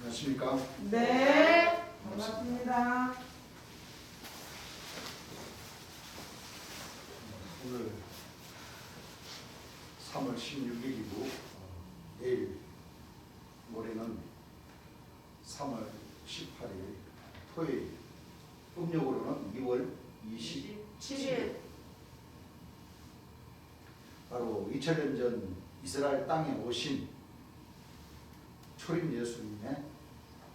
안녕하십니까? 네, 반갑습니다. 오늘 3월 16일이고 내일 모레는 3월 18일 토요일, 음력으로는 2월 27일. 바로 2000년 전 이스라엘 땅에 오신 초림 예수님의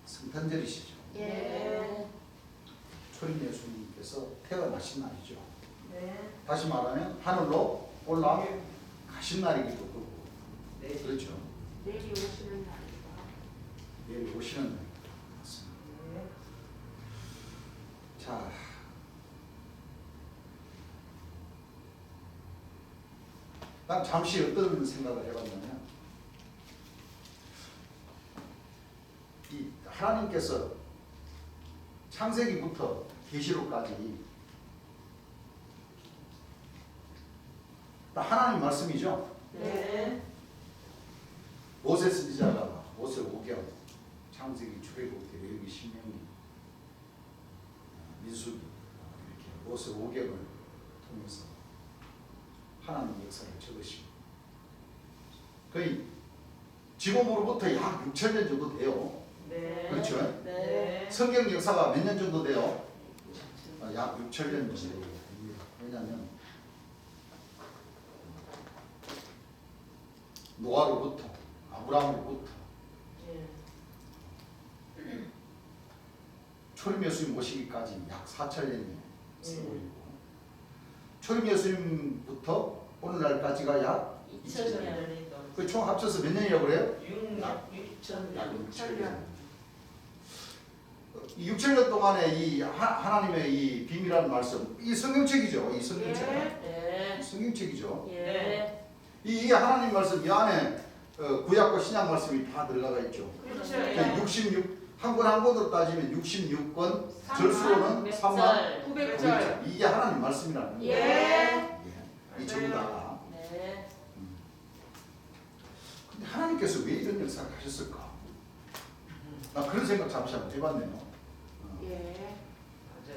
성탄절이시죠. 예. 초림 예수님께서 태어나신 날이죠. 네. 다시 말하면 하늘로 올라가신 날이기도 하고, 네. 그렇죠. 내일이 오시는 날이다. 내일 오시는 날입니다. 맞습니다. 네. 자, 난 잠시 어떤 생각을 해봤냐면, 이 하나님께서 창세기부터 계시록까지 다 하나님 말씀이죠. 네. 모세 선지자가 모세 오경, 창세기, 출애굽기, 레위기, 신명기, 민수기 이렇게 모세 오경을 통해서 하나님 역사를 적으시고, 거의 지금으로부터 약 6,000년 정도 돼요. 네. 그렇죠? 네. 성경 역사가 몇 년 정도 돼요? 약 6,000년 정도 돼요. 왜냐하면 노아로부터 아브라함으로부터 초림 예수님 오시기까지 약 4,000년이 세월이고, 초림 예수님부터 오늘날까지가 약 2000년. 그 총 합쳐서 몇 년이라고 그래요? 6년. 약 6,000년. 이 6,000년 동안에 이 하나님의 이 비밀이라는 말씀, 이 성경책이죠. 이 성경책. 예. 성경책이죠. 예. 이 하나님 말씀, 이 안에 구약과 신약 말씀이 다 들어가 있죠. 그렇죠. 66, 한 권 한 권으로 따지면 66권, 절수로는 3만 900절. 이게 하나님 말씀이라는 거예요. 예. 이 전부 다. 네. 근데 하나님께서 왜 이런 역사를 하셨을까? 나 그런 생각 잠시 한번 해봤네요. 예.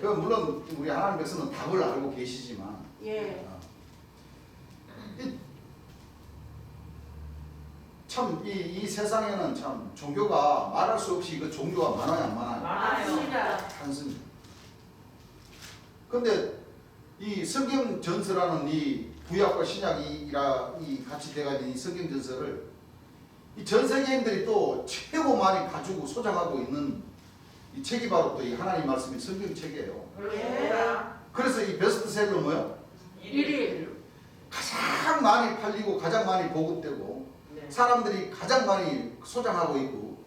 그 물론 우리 하나님께서는 답을 알고 계시지만, 예. 참 이 세상에는 참 종교가 말할 수 없이 그 종교가 많아요, 안 많아요? 맞습니다. 많습니다. 근데 이 성경 전서라는 이 구약과 신약이라 이 같이 돼가지고 이 성경 전서를 이 전 세계인들이 또 최고 많이 가지고 소장하고 있는 이 책이 바로 또 이 하나님 말씀이 성경책이에요. 그렇습니다. 그래서 이 베스트셀러 뭐요? 1위. 가장 많이 팔리고 가장 많이 보급되고 네. 사람들이 가장 많이 소장하고 있고,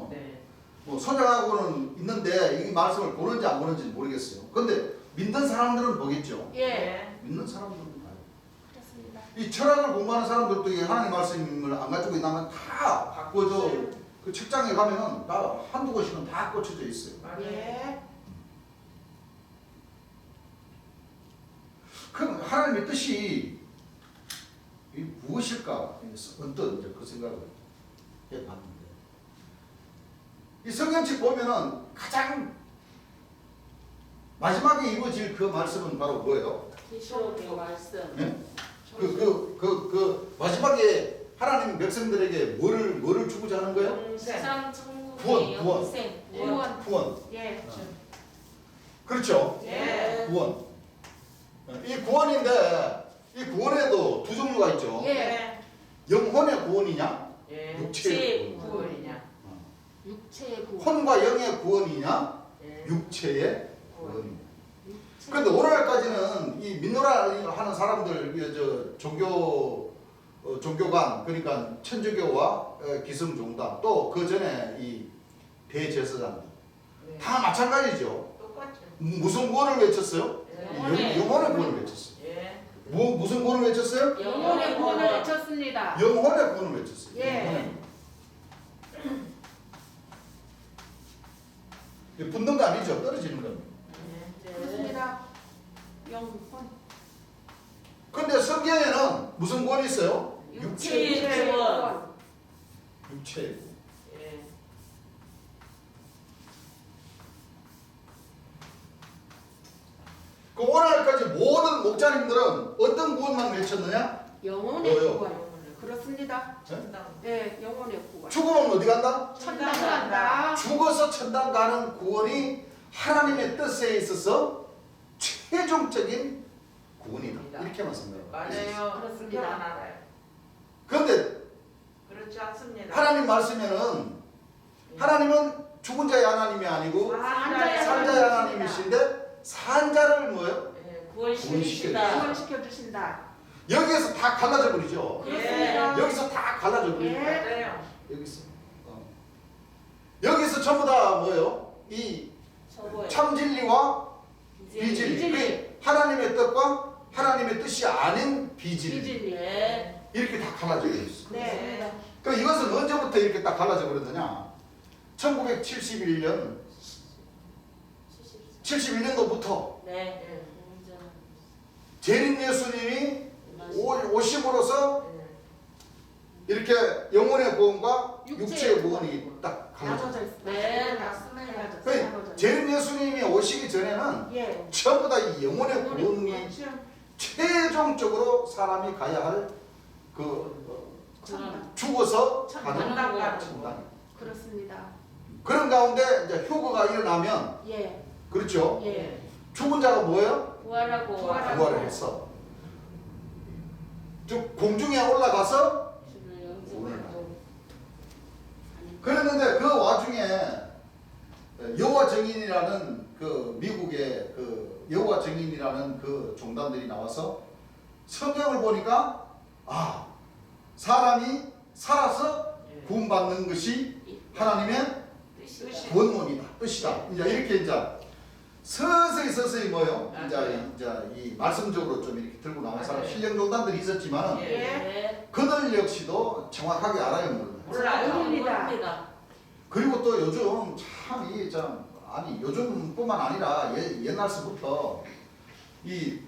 네. 뭐 소장하고는 있는데 이 말씀을 보는지 안 보는지 모르겠어요. 근데 믿는 사람들은 보겠죠. 예. 믿는 사람들은 봐요. 그렇습니다. 이 철학을 공부하는 사람들도 이 하나님 말씀을 안 가지고 있다면 다 바꿔줘. 그 책장에 가면은 다 한두 권씩은 다 꽂혀져 있어요. 예. 그럼 하나님의 뜻이 이 무엇일까? 언뜻 이제 그 생각을 해봤는데, 이 성경책 보면은 가장 마지막에 이루어질 그 말씀은 바로 뭐예요? 계시록의 말씀. 예? 그 마지막에 하나님 백성들에게 뭐를 주고자 하는 거예요? 세상 천국의 구원. 영생. 구원. 구원. 예. 그렇죠? 예. 구원. 이 구원인데 이 구원에도 두 종류가 있죠. 예. 영혼의 구원이냐, 예. 육체의 구원. 구원이냐. 육체의 구원. 혼과 영의 구원이냐, 예. 육체의 구원이냐. 육체. 그런데 오늘날까지는 이 믿노라 하는 사람들, 종교관, 그러니까 천주교와 기성종단, 또 그 전에 이 대제사장들 네. 다 마찬가지죠. 똑같죠. 무슨 구원을 외쳤어요? 영혼의 영혼의 구원을 외쳤어요. 예. 무슨 구원을 외쳤어요? 영혼의 구원을 외쳤습니다. 영혼의 구원을 외쳤어요. 예. 영혼의 구원. 붙는 거 아니죠? 떨어지는 겁니다. 그렇습니다. 영혼. 근데 성경에는 무슨 구원이 있어요? 육체의 구원. 육체의 구원. 예. 오늘날까지 모든 목자님들은 어떤 구원만 외쳤느냐? 영혼의 뭐요? 구원. 그렇습니다. 천당. 네, 영혼의 구원. 죽으면 어디 간다? 천당 간다. 죽어서 천당 가는 구원이 하나님의 뜻에 있어서 최종적인 구원이다. 이렇게만 생각해요. 맞아요. 그렇습니다. 그렇게만 알아요. 그런데 그렇지 않습니다. 하나님 말씀에는 하나님은 죽은 자의 하나님이 아니고 산자의 하나님이신데 산자를 뭐예요? 예, 구원시켜주시다. 구원시켜 주신다. 여기에서 다 갈라져 버리죠. 그렇습니다. 여기서 다 갈라져 버리죠. 맞아요. 여기서 여기서 전부 다 뭐예요? 이 참진리와 비진리, 비진리. 하나님의 뜻과 하나님의 뜻이 아닌 비진리, 비진리. 이렇게 다 갈라져 있어. 네. 그럼 이것은 언제부터 이렇게 딱 갈라져 버렸느냐? 1971년 71년도부터 네. 재림 예수님이 오심으로써 예. 이렇게 영혼의 구원과 육체의 육체의 구원이 딱 갈라져. 나눠져 있습니다. 네, 맞습니다. 그러니까 재림 예수님이 오시기 전에는 예. 전부 다 이 영혼의 구원이 최종적으로 사람이 가야 할 그 천당. 죽어서 가는 천당 가는 천당. 그렇습니다. 그런 가운데 이제 휴거가 일어나면 예. 그렇죠. 예. 죽은 자가 뭐예요? 부활하고 부활을 했어. 즉 공중에 올라가서 그랬는데 그 와중에 여호와 증인이라는 그 미국의 그 여호와 증인이라는 그 종단들이 나와서 성경을 보니까 아 사람이 살아서 예. 구원받는 것이 하나님의 뜻이. 원론이다 뜻이다. 이제 이렇게 이제 서서히 뭐요? 이제 이 말씀적으로 좀 이렇게 들고 나온 사람 신령 종단들이 있었지만 예. 그들 역시도 정확하게 알아요 모르나요? 몰라요. 모릅니다. 그리고 또 요즘 참 이 참 아니 요즘뿐만 아니라 옛날서부터 이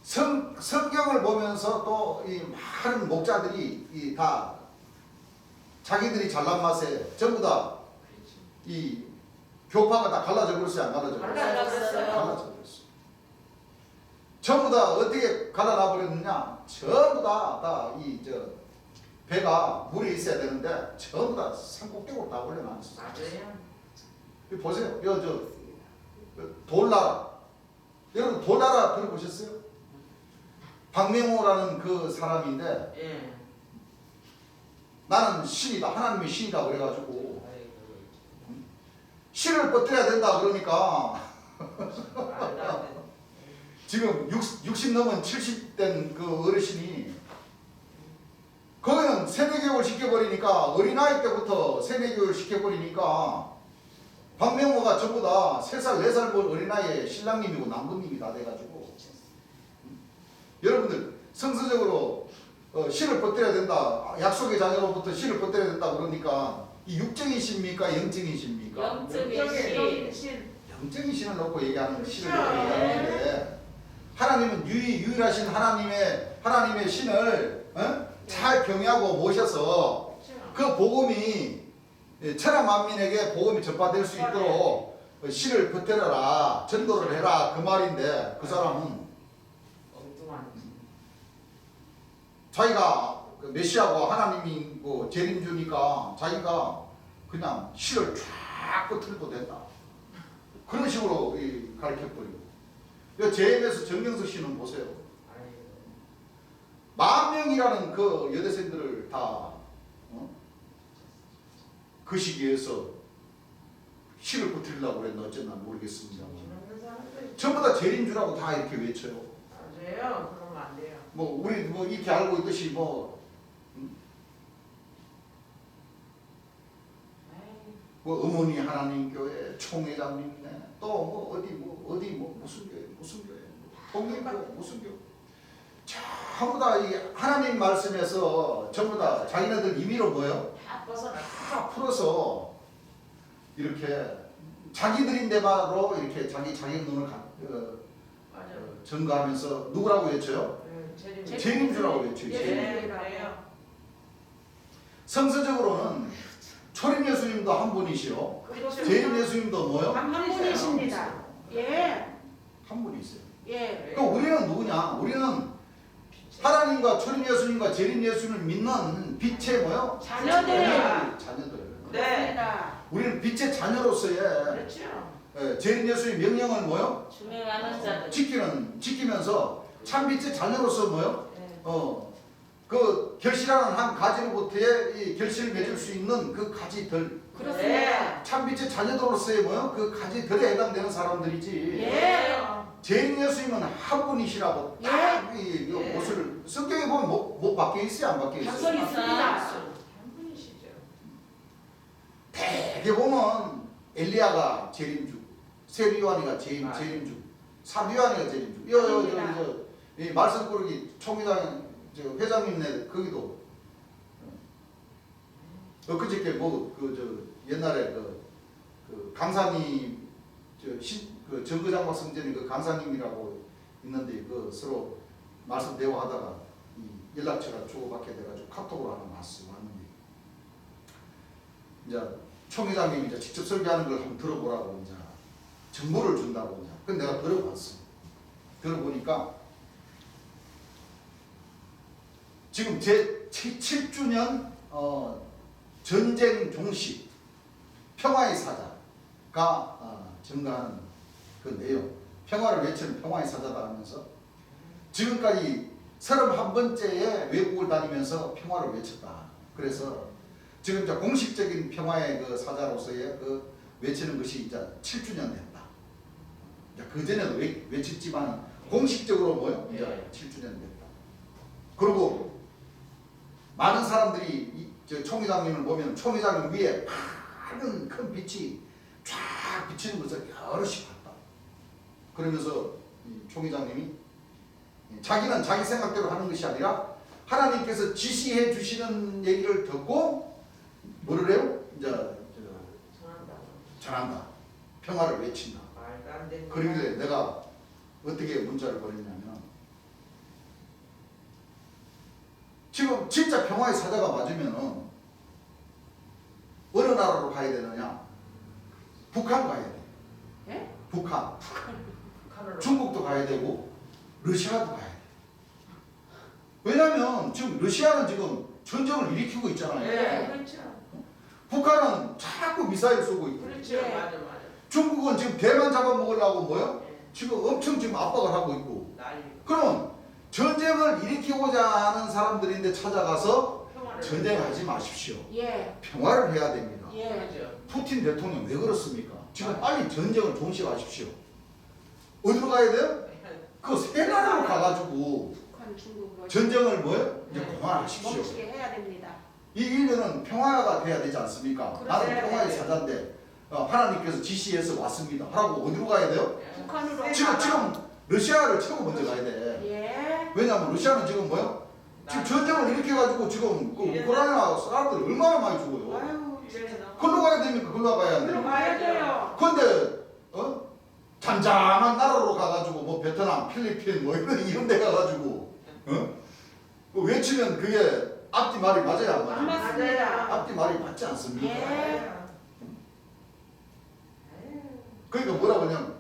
성경을 보면서 또 이 많은 목자들이 이 다 자기들이 잘난 맛에 전부 다 이 교파가 다 갈라져 버렸어요, 안 갈라져 버렸어요? 갈라졌어요. 갈라져 버렸어. 전부 다 어떻게 갈라놔 버렸느냐? 전부 다 이 저 배가 물에 있어야 되는데 전부 다 산꼭대기로 다 올려놨어. 맞아요. 여기 보세요. 저 돌나라. 여러분 돌나라 들어보셨어요? 박명호라는 그 사람인데 예. 나는 신이다. 하나님의 신이다 그래가지고 신을 뻗들어야 된다 그러니까 말도 안 돼. 지금 60 넘은 70된 그 어르신이 거기는 세뇌교육을 시켜버리니까 어린아이 때부터 세뇌교육을 시켜버리니까 박명호가 전부 다 3살 4살 본 어린아이의 신랑님이고 남부님이 다 돼가지고 여러분들 성서적으로 신을 뻗들어야 된다. 약속의 자녀로부터 신을 뻗들어야 된다 그러니까 이 육적인 신입니까? 영적인 신입니까? 영적인 신. 영적인 신을 놓고 얘기하는 신을 그렇죠. 놓고 얘기하는데 하나님은 유일하신 하나님의 신을 잘 경외하고 모셔서 그 복음이 천하 만민에게 복음이 전파될 수 있도록 신을 뻗들어라 전도를 해라 그 말인데 그 사람은 엉뚱한. 자기가 그 메시아고 하나님이고 재림주니까 자기가 그냥 신을 쫙 뻗들어도 된다 그런 식으로 가르쳐버리고 JMS 정명석 씨는 보세요. 아이고. 10,000명이라는 그 여대생들을 다 그 시기에서 신을 뻗들려고 그랬나 어쨌나 모르겠습니다. 없는 사람들. 전부 다 재림주라고 다 이렇게 외쳐요. 맞아요. 그러면 안 돼요. 뭐 우리 뭐 이렇게 알고 있듯이 뭐 뭐 어머니 하나님 교회 총회장님네 또 뭐 어디 무슨 교회 통일교 무슨 교회 전부 다 이 하나님 말씀에서 전부 다 자기네들 임의로 뭐요? 다 벗어나. 다 풀어서 이렇게 자기들인데만으로 이렇게 자기 눈을 맞아요. 증가하면서 누구라고 외쳐요? 재림. 재림주라고 외쳐요. 예, 그래요. 성서적으로는 초림 예수님도 한 분이시요. 그렇죠. 재림 예수님도 뭐요? 한 분이십니다. 예. 한 분이 있어요. 예. 그 우리는 누구냐? 우리는 하나님과 초림 예수님과 재림 예수님을 믿는 빛의 뭐요? 자녀들. 자녀들. 네. 그렇습니다. 우리는 빛의 자녀로서의 그렇죠. 재림 예수의 명령을 뭐요? 중요한 자들. 지키면서 참 빛의 자녀로서 뭐요? 네. 그 결실하는 한 가지로부터의 이 결실을 맺을 수 있는 그 가지들, 그렇습니다. 참 빛의 자녀들로서의 뭐요? 그 가지들에 해당되는 사람들이지. 예. 재림 예수님은 한 분이시라고 예. 딱이 예. 옷을 성경에 보면 못 바뀌어 있어요, 안 바뀌어 바뀌어 있어요? 있습니다. 한 분이시죠. 대개 보면 엘리야가 재림주, 세리요한이가 아. 재림주, 사비요한이가 재림주. 이 말씀 꾸러기 총회장 회장님네 거기도 엊그저께 옛날에 그 강사님 그 정거장막 성전이 그 강사님이라고 있는데 그 서로 말씀 대화하다가 이 연락처가 주고받게 돼가지고 카톡으로 하나 왔는데 이제 총회장님이 이제 직접 설교하는 걸 한번 들어보라고 이제 정보를 준다고 이제 근데 내가 들어봤어. 들어보니까 지금 제 7주년 전쟁 종식 평화의 사자가 증가하는 그 내용, 평화를 외치는 평화의 사자다 하면서 지금까지 31번째에 외국을 다니면서 평화를 외쳤다. 그래서 지금 이제 공식적인 평화의 그 사자로서의 그 외치는 것이 이제 7주년 됐다. 이제 그 전에도 외쳤지만 공식적으로 뭐요? 이제 7주년 됐다. 그리고 많은 사람들이 저 총회장님을 보면 총회장님 위에 밝은 큰 빛이 쫙 비치는 것을 여럿이 봤다. 그러면서 이 총회장님이 자기는 자기 생각대로 하는 것이 아니라 하나님께서 지시해 주시는 얘기를 듣고 뭐를 해요? 이제 전한다. 평화를 외친다. 말도 안 되는 그러길래 내가 어떻게 문자를 보냈냐면 지금 진짜 평화의 사자가 맞으면은 어느 나라로 가야 되느냐? 북한 가야 돼. 예? 북한. 북한으로. 중국도 가야 되고 러시아도 가야 돼. 왜냐면 지금 러시아는 지금 전쟁을 일으키고 있잖아요. 네. 그렇죠. 북한은 자꾸 미사일 쏘고 있고. 그렇죠. 예. 맞아. 중국은 지금 대만 잡아먹으려고 뭐요? 예. 지금 엄청 지금 압박을 하고 있고. 난리. 그럼 전쟁을 일으키고자 하는 사람들인데 찾아가서 평화를. 전쟁하지 마십시오. 예. 평화를 해야 됩니다. 예. 그렇죠. 푸틴 대통령 왜 그렇습니까? 지금 빨리 전쟁을 종식하십시오. 어디로 가야 돼요? 그 세 나라로 가가지고 북한, 중국, 러시아. 전쟁을 뭐예요? 이제 네. 그만하십시오. 멈추게 해야 됩니다. 이 인류는 평화가 돼야 되지 않습니까? 그래. 나는 평화의 사자인데 하나님께서 지시해서 왔습니다. 하라고 어디로 가야 돼요? 북한으로. 지금 러시아를 최고 먼저 가야 돼. 예. 왜냐하면 러시아는 지금 뭐요? 지금 전쟁을 일으켜가지고 지금 그 우크라이나 사람들이 얼마나 많이 죽어요. 아유, 글로 가야 됩니까? 글로 가야 안 글로 됩니까? 가야 돼요. 근데 잔잔한 나라로 가가지고 뭐 베트남, 필리핀 뭐 이런 데 가가지고 그 외치면 그게 앞뒤 말이 맞아요, 안 안 맞아요? 맞습니다. 앞뒤 말이 맞지 않습니까? 예. 그러니까 뭐라고 하냐면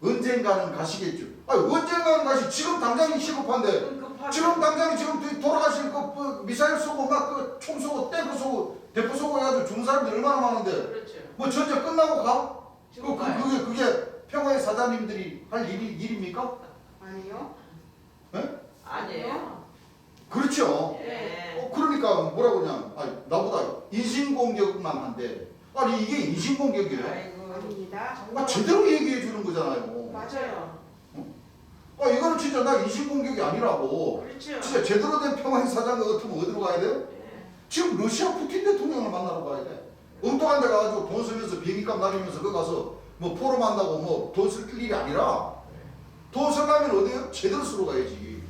언젠가는 가시겠죠. 아니 언젠가는 가시. 지금 당장이 시급한데 지금 당장에 지금 돌아가실 그 미사일 쏘고 막 그 총 쏘고 탱크 쏘고 대포 쏘고 해가지고 죽은 사람들 얼마나 많은데 그렇죠. 뭐 전쟁 끝나고 가? 지금 가요. 그게 평화의 사장님들이 할 일입니까? 아니요. 아니에요. 그렇죠. 예. 그러니까 뭐라고 그냥 나보다 인신공격만 한데 아니 이게 인신공격이에요. 아이고. 아닙니다. 제대로 얘기해 주는 거잖아요. 맞아요. 이거는 진짜 나 인신공격이 아니라고. 그렇죠. 진짜 제대로 된 평화의 사장 같으면 어디로 가야 돼요? 예. 지금 러시아 푸틴 대통령을 만나러 가야 돼. 엉뚱한 데 가가지고 돈 쓰면서 비행기값 날리면서 거기 가서 뭐 포럼한다고 뭐 돈 쓸 일이 아니라 돈 쓰려면 어디요? 제대로 쓰러 가야지.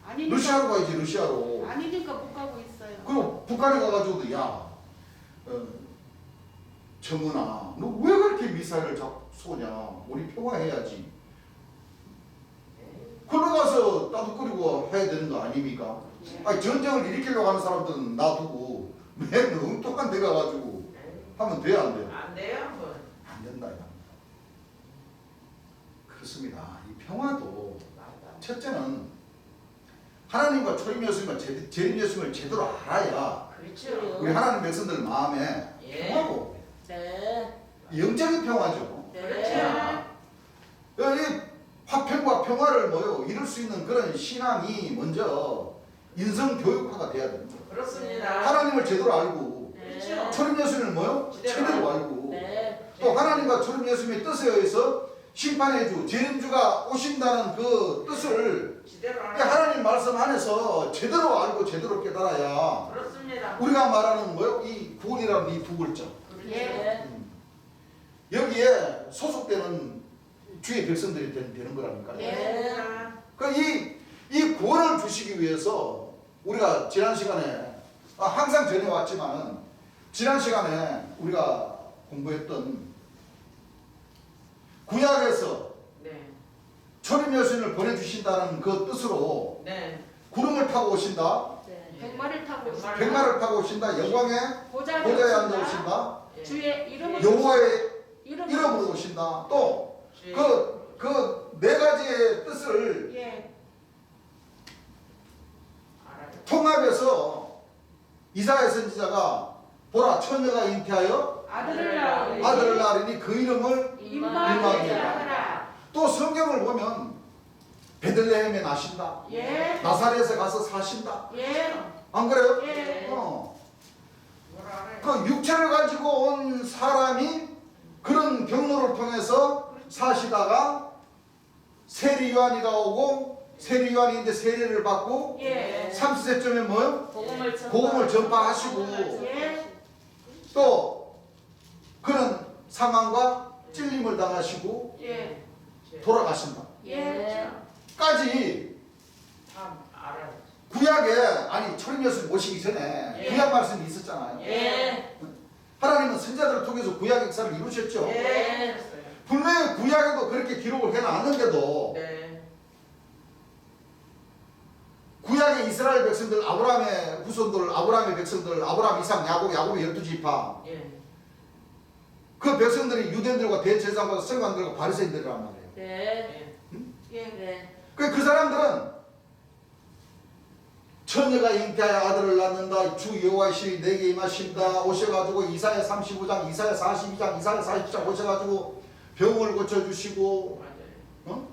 아니니까. 러시아로 가야지 러시아로. 아니니까 못 가고 있어요. 그럼 북한에 가가지고도 야 정은아 너 왜 그렇게 미사일을 쏘냐. 우리 평화해야지. 글로 가서 따뜻거리고 해야 되는 거 아닙니까? 아니 전쟁을 일으키려고 하는 사람들은 놔두고 맨 엉뚱한 데 가가지고 하면 돼야 안 돼요? 안 돼요. 뭐. 안 된다. 야. 그렇습니다. 이 평화도 맞아. 첫째는 하나님과 초림 예수님과 재림 예수님을 제대로 알아야 그렇죠. 우리 하나님 백성들 마음에 예. 평화가 옵니다. 네. 영적인 평화죠. 그렇죠. 이 화평과 평화를 이룰 수 있는 그런 신앙이 먼저 인성 교육화가 돼야 됩니다. 그렇습니다. 하나님을 제대로 알고 그렇죠. 초림 예수님을 제대로 제대로 알고 네. 또 하나님과 초림 예수님의 뜻에 의해서 심판의 주, 재림주가 오신다는 그 뜻을 지대로 이 하나님 말씀 안에서 제대로 알고 제대로 깨달아야 그렇습니다. 우리가 말하는 이 구원이라는 이 두 글자 예. 여기에 소속되는 주의 백성들이 되는 거라니까요. 예. 그러니까 이 구원을 주시기 위해서 우리가 지난 시간에 항상 전해왔지만은 지난 시간에 우리가 공부했던 구약에서 네. 초림 예수님을 보내주신다는 그 뜻으로 네. 구름을 타고 오신다, 네. 백마를 타고 오신다. 백마를 타고 오신다, 영광의 보좌에 보좌에 앉아 오신다. 오신다, 예. 주의 이름으로 여호와의 이름으로 이름으로 오신다. 또 주의 그 네 가지의 뜻을 예. 알아요. 통합해서 이사야 선지자가 보라 처녀가 잉태하여 아들을 낳으니 아들을 낳으니 그 이름을 임마누엘이라 하라. 또 성경을 보면 베들레헴에 나신다, 예. 나사렛에 가서 사신다. 예. 안 그래요? 예. 뭘 알아요? 그 육체를 가지고 온 사람이 그런 경로를 통해서 사시다가 세리 요한이가 오고 세리 요한인데 세례를 받고 예. 30세쯤에 복음을 전파하시고 예. 또 그런 상황과 찔림을 당하시고 예. 돌아가신다. 예. 까지 다 알아요. 구약에 초림 예수님 오시기 전에 예. 구약 말씀이 있었잖아요. 예. 하나님은 선자들을 통해서 구약 역사를 이루셨죠. 예. 분명히 구약에도 그렇게 기록을 해놨는데도 네. 구약의 이스라엘 백성들, 아브라함의 후손들, 아브라함의 백성들, 아브라함, 이삭, 야곱의 12지파 예. 그 백성들이 유대인들과 대제사장과 서기관들과 바리새인들이란 말이에요. 네. 예. 네. 그 사람들은 처녀가 잉태하여 아들을 낳는다, 주 여호와의 신이 내게 임하신다 오셔가지고 이사야 35장, 이사야 42장, 이사야 40장 오셔가지고 병을 고쳐주시고 맞아요.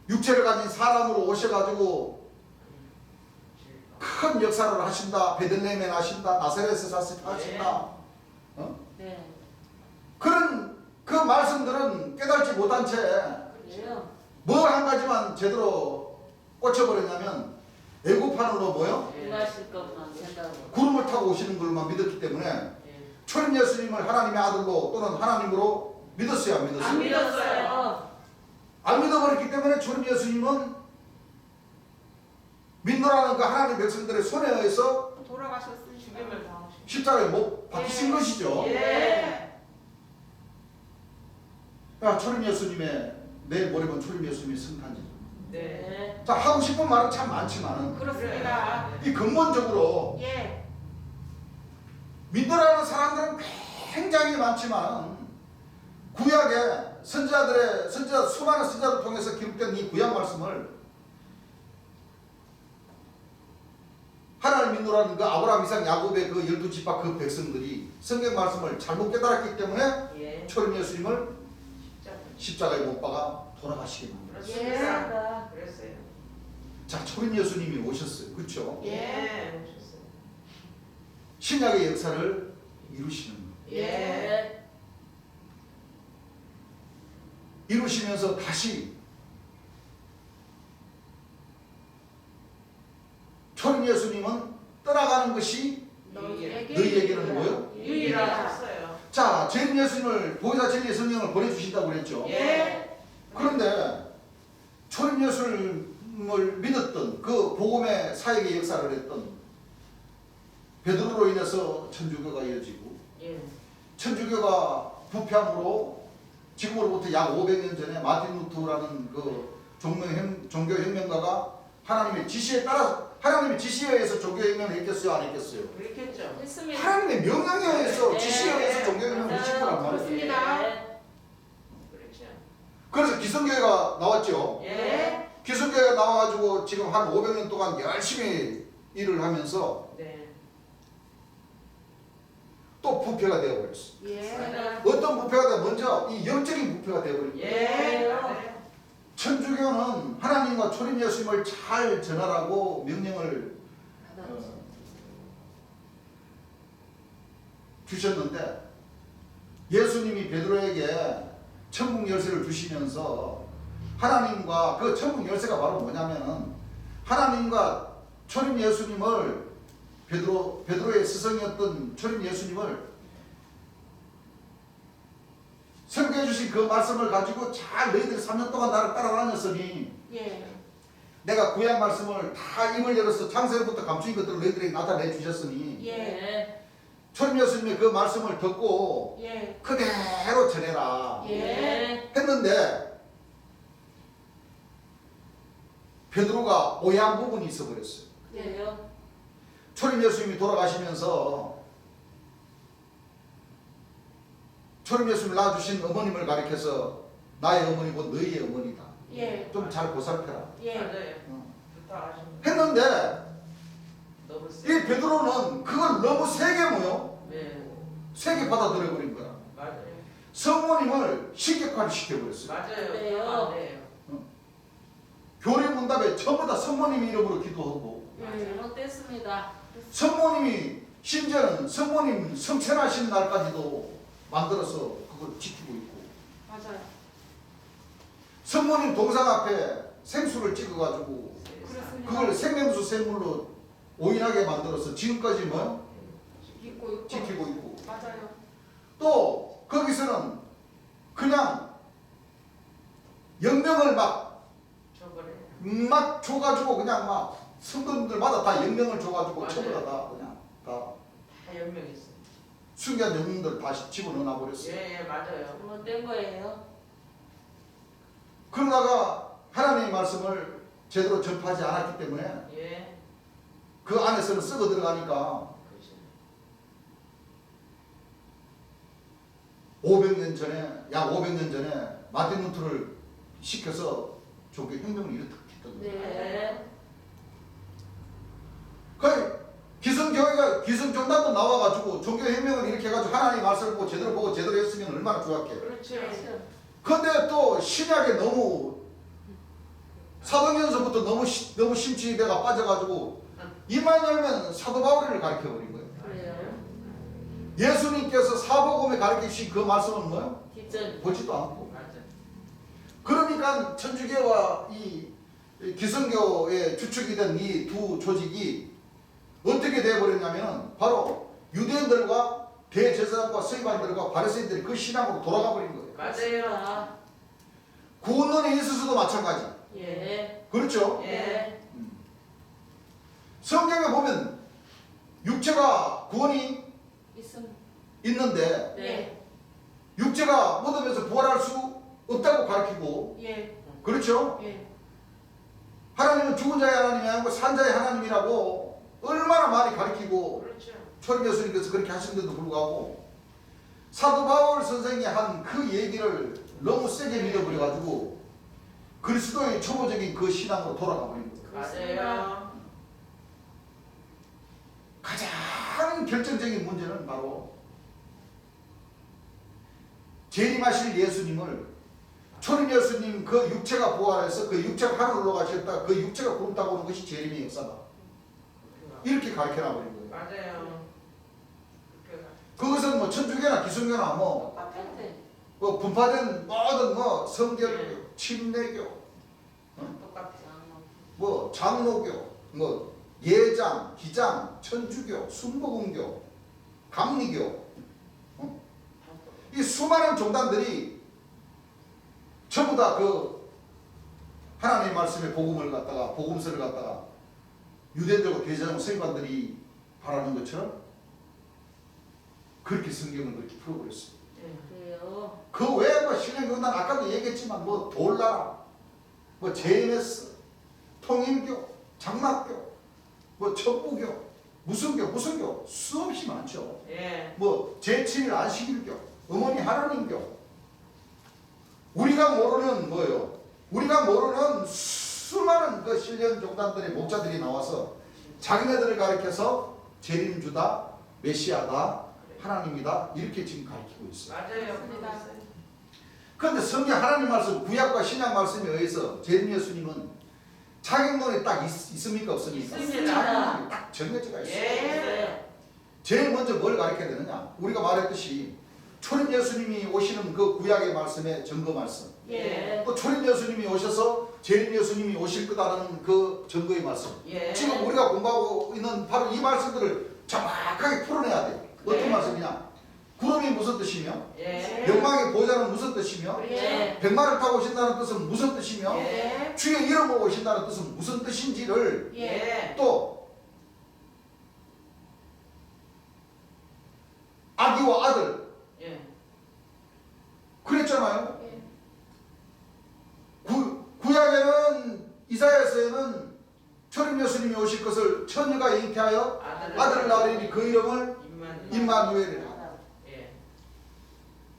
육체를 가진 사람으로 오셔가지고 큰 역사를 하신다, 베들레헴에 나신다, 나사렛에서 사신다. 네. 그런 그 말씀들은 깨닫지 못한 채 그래요. 뭐 한 가지만 제대로 꽂혀버렸냐면 애굽판으로 임하실 것만 생각하고. 구름을 타고 오시는 걸만 믿었기 때문에 예. 초림 예수님을 하나님의 아들로 또는 하나님으로 믿었어요, 안 안 믿었어요? 믿었어요. 안 믿어버렸기 때문에 초림 예수님은 믿노라는 그 하나님 백성들의 손에 의해서 돌아가셨으니까. 죽임을 당하시고. 십자가에 못 박히신 것이죠. 예. 초림 예수님의 내일 모레면 초림 예수님의 성탄절. 네. 네. 자, 하고 싶은 말은 참 많지만 그렇습니다. 이 근본적으로 예. 믿으라는 사람들은 굉장히 많지만 구약의 수많은 선자를 통해서 기록된 이 구약 말씀을 하나님 믿노라는 그 아브라함, 이삭, 야곱의 그 12지파 그 백성들이 성경 말씀을 잘못 깨달았기 때문에 예. 초림 예수님을 십자가. 십자가에 못 박아 돌아가시게 만들었어요. 그렇습니다. 그랬어요. 자, 초림 예수님이 오셨어요. 그렇죠? 예. 오셨어요. 신약의 역사를 이루시는 거예요. 예. 이루시면서 다시 초림 예수님은 떠나가는 것이 너희에게는 뭐예요? 유일하셨어요. 자, 재림 예수님을 보혜사 진리의 성령을 보내주신다고 그랬죠. 예. 그런데 초림 예수님을 믿었던 그 복음의 사역의 역사를 했던 베드로로 인해서 천주교가 이어지고 예. 천주교가 부패함으로 지금으로부터 약 500년 전에 마틴 루터라는 그 종교혁명가가 하나님의 지시에 따라 하나님의 지시에 의해서 종교혁명을 했겠어요, 안 했겠어요? 그렇겠죠. 했습니다. 하나님의 명령에 의해서 네. 지시에 의해서 종교혁명을 하신 거란 말이에요. 그렇습니다. 네. 그렇죠. 기성교회가 나왔죠. 예. 기성교회가 나와가지고 지금 한 500년 동안 열심히 일을 하면서 네. 또 부패가 되어버렸어. 예. 어떤 부패가 돼? 먼저 이 영적인 부패가 되어버린 거예요. 예. 맞아요. 천주교는 하나님과 초림 예수님을 잘 전하라고 명령을 주셨는데 예수님이 베드로에게 천국 열쇠를 주시면서 하나님과 그 천국 열쇠가 바로 뭐냐면은 하나님과 초림 예수님을 베드로의 스승이었던 초림 예수님을 설교해 주신 그 말씀을 가지고 잘 너희들이 3년 동안 나를 따라다녔으니 예. 내가 구약 말씀을 다 입을 열어서 창세기부터 감추인 것들을 너희들에게 나타내 주셨으니 예. 초림 예수님의 그 말씀을 듣고 예. 그대로 전해라 예. 했는데 베드로가 오해한 부분이 있어 버렸어요. 예요. 초림 예수님이 돌아가시면서 초림 예수님을 낳아주신 어머님을 가리켜서 나의 어머니고 너희의 어머니다. 예. 좀 잘 보살펴라 예. 맞아요. 어. 부탁하시면 했는데 너무 이 세. 베드로는 그걸 너무 세게 뭐요? 네. 세게 받아들여 버린 거야. 맞아요. 성모님을 신격화를 시켜버렸어요. 맞아요. 그래요. 그러면 안 돼요. 교리 문답에 전부 다 성모님 이름으로 기도하고 잘못됐습니다. 성모님이 심지어는 성모님 성천하신 날까지도 만들어서 그걸 지키고 있고 맞아요. 성모님 동상 앞에 생수를 찍어가지고 그렇습니다. 그걸 생명수 생물로 오인하게 만들어서 지금까지 뭐 믿고 있고. 지키고 있고 맞아요. 또 거기서는 그냥 영명을 저번에 막 줘가지고 그냥 막 성도들마다 다 영명을 줘가지고 맞아요. 전부 다 그냥 다 다 연명했어요. 순간 영웅들 다시 집어넣어 버렸어요. 예, 맞아요. 잘못된 거예요. 그러다가 하나님의 말씀을 제대로 전파하지 않았기 때문에 예. 그 안에서는 썩어 들어가니까 그렇죠. 500년 전에 약 500년 전에 마틴 루터를 시켜서 종교 혁명을 일으켰던 거예요. 네. 그 기성교회가 기성정당도 나와가지고 종교 혁명을 일으켜가지고 하나님의 말씀을 보고 제대로 했으면 얼마나 좋았게. 그렇죠. 근데 또 신약에 너무 사도행전서부터 너무 심취배가 빠져가지고 이만 열면 사도 바울을 가르쳐버린 거예요. 그래요. 예수님께서 사복음에 가르치신 그 말씀은 뭐예요? 뒷전. 보지도 않고. 맞아요. 그러니까 천주교와 이 기성교의 주축이 된 이 두 조직이 어떻게 되어버렸냐면 바로 유대인들과 대제사장과 서기관들과 바리새인들이 그 신앙으로 돌아가 버린 거예요. 맞아요. 구원론에 있어서도 마찬가지. 예. 그렇죠? 예. 성경에 보면 육체가 구원이 있음. 있는데 네. 육체가 묻으면서 부활할 수 없다고 가르치고 예. 그렇죠? 예. 하나님은 죽은 자의 하나님이 아니고 산 자의 하나님이라고 얼마나 많이 가르치고 그렇죠. 초림 예수님께서 그렇게 하신데도 불구하고 사도 바울 선생이 한 그 얘기를 너무 세게 믿어버려가지고 그리스도의 초보적인 그 신앙으로 돌아가 버린 거예요. 맞아요. 가장 결정적인 문제는 바로 재림하실 예수님을 초림 예수님 그 육체가 부활해서 그 육체가 하늘로 가셨다 그 육체가 굶다고 오는 것이 재림의 역사다 이렇게 가르쳐놔 버린 거예요. 맞아요. 그것은 뭐 천주교나 기성교나 뭐 똑같은데. 분파된 모든 뭐 성결교, 침례교, 똑같아요. 뭐 장로교, 뭐 예장, 기장, 천주교, 순복음교, 감리교 이 수많은 종단들이 전부 다 그 하나님의 말씀의 복음을 갖다가 복음서를 갖다가 유대인들과 대제사장 서기관들이 바라는 것처럼 그렇게 성경을 그렇게 풀어버렸어요. 그래요. 그 외에 뭐 신앙교단 아까도 얘기했지만 뭐 돌나라, 뭐 JMS, 통일교, 장락교, 뭐 천부교, 무슨 교 수없이 많죠. 예. 뭐 제7일 안식일교, 어머니 하나님교 우리가 모르는 뭐요? 우리가 모르는 수많은 그 신령 종단들의 목자들이 나와서 자기네들을 가리켜서 재림주다, 메시아다, 하나님이다 이렇게 지금 가르치고 있어요. 맞아요. 그런데 성경 하나님 말씀, 구약과 신약 말씀에 의해서 재림 예수님은 자격론이 딱 있습니까 없습니까? 있습니다. 자격론이 딱 정해져가 있어요. 예. 제일 먼저 뭘 가르쳐야 되느냐? 우리가 말했듯이 초림 예수님이 오시는 그 구약의 말씀의 증거 말씀, 예. 또 초림 예수님이 오셔서 재림 예수님이 오실 거다라는 그 증거의 말씀, 예. 지금 우리가 공부하고 있는 바로 이 말씀들을 정확하게 풀어내야 돼. 어떤 네. 말씀이냐? 구름이 무슨 뜻이며, 예. 영광의 보좌는 무슨 뜻이며, 예. 백마를 타고 오신다는 뜻은 무슨 뜻이며, 예. 주의 이름으로 오신다는 뜻은 무슨 뜻인지를 예. 또 아기와 아들 예. 그랬잖아요. 예. 구약에는 이사야서에는 초림 예수님이 오실 것을 처녀가 잉태하여 아들을 낳으리니 그 이름을 임마누엘이라. 예.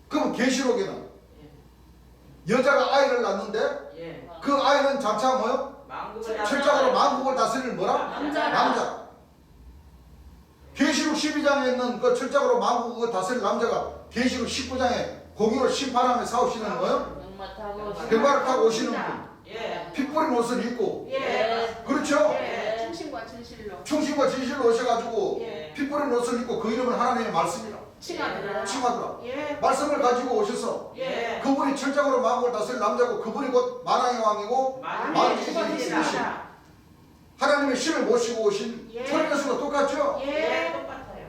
그럼 계시록에는 예. 여자가 아이를 낳는데 예. 그 아이는 장차 뭐요? 망국을 철저하로 만국을 다스릴 뭐라? 남자라. 남자. 계시록 12장에 있는 그 철저하로 만국을 다스릴 남자가 계시록 19장에 공의로 심판하며 싸우시는 거예요? 백마 타고 백마를 타고 오시는 분. 예. 피 뿌린 옷을 입고. 예. 그렇죠? 예. 충신과 진실로 충신과 진실로 오셔가지고 예. 피 뿌린 옷을 입고 그 이름은 하나님의 말씀이라. 칭하더라. 칭하더라. 예. 말씀을 가지고 오셔서 예. 그분이 철저하로 만국을 다스릴 남자고 그분이 곧 만왕의 왕이고 많이 주시옵소서. 하나님의 신을 모시고 오신 예. 초림 예수가 똑같죠? 예. 예. 똑같아요.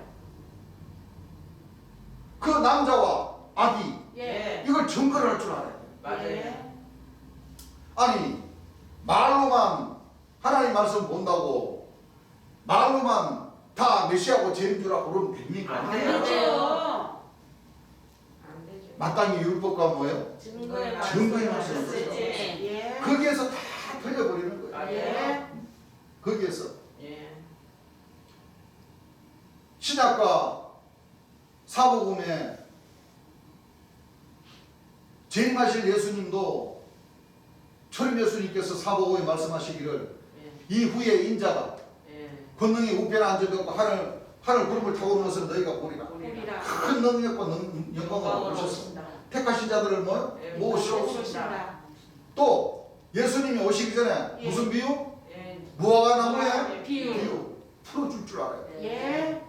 그 남자와 아기 예. 이걸 증거를 할 줄 알아요. 맞아요. 아니 말로만 하나님 말씀 본다고 말로만 다 메시아고 재림주라고 그러면 됩니까? 안 안 돼요. 되죠. 안 되죠. 마땅히 율법과 뭐예요? 증거의 증거의 말씀. 말씀을 예. 예. 거기에서 다 틀려버리는 거예요. 맞아요. 예. 거기에서 예. 신약과 사복음에 재림하실 예수님도 초림 예수님께서 사복음에 말씀하시기를 예. 이후에 인자가 예. 권능이 우편에 앉아있고 하늘 구름을 타고 오는 것을 너희가 보리라. 보리라. 큰 능력과 영광으로 오셨어. 오신다. 택하신 자들을 뭐? 예. 모으시옵소서. 오신다. 또 예수님이 오시기 전에 예. 무슨 비유? 예. 무화과 나무에 비유. 풀어줄 줄 알아요. 예.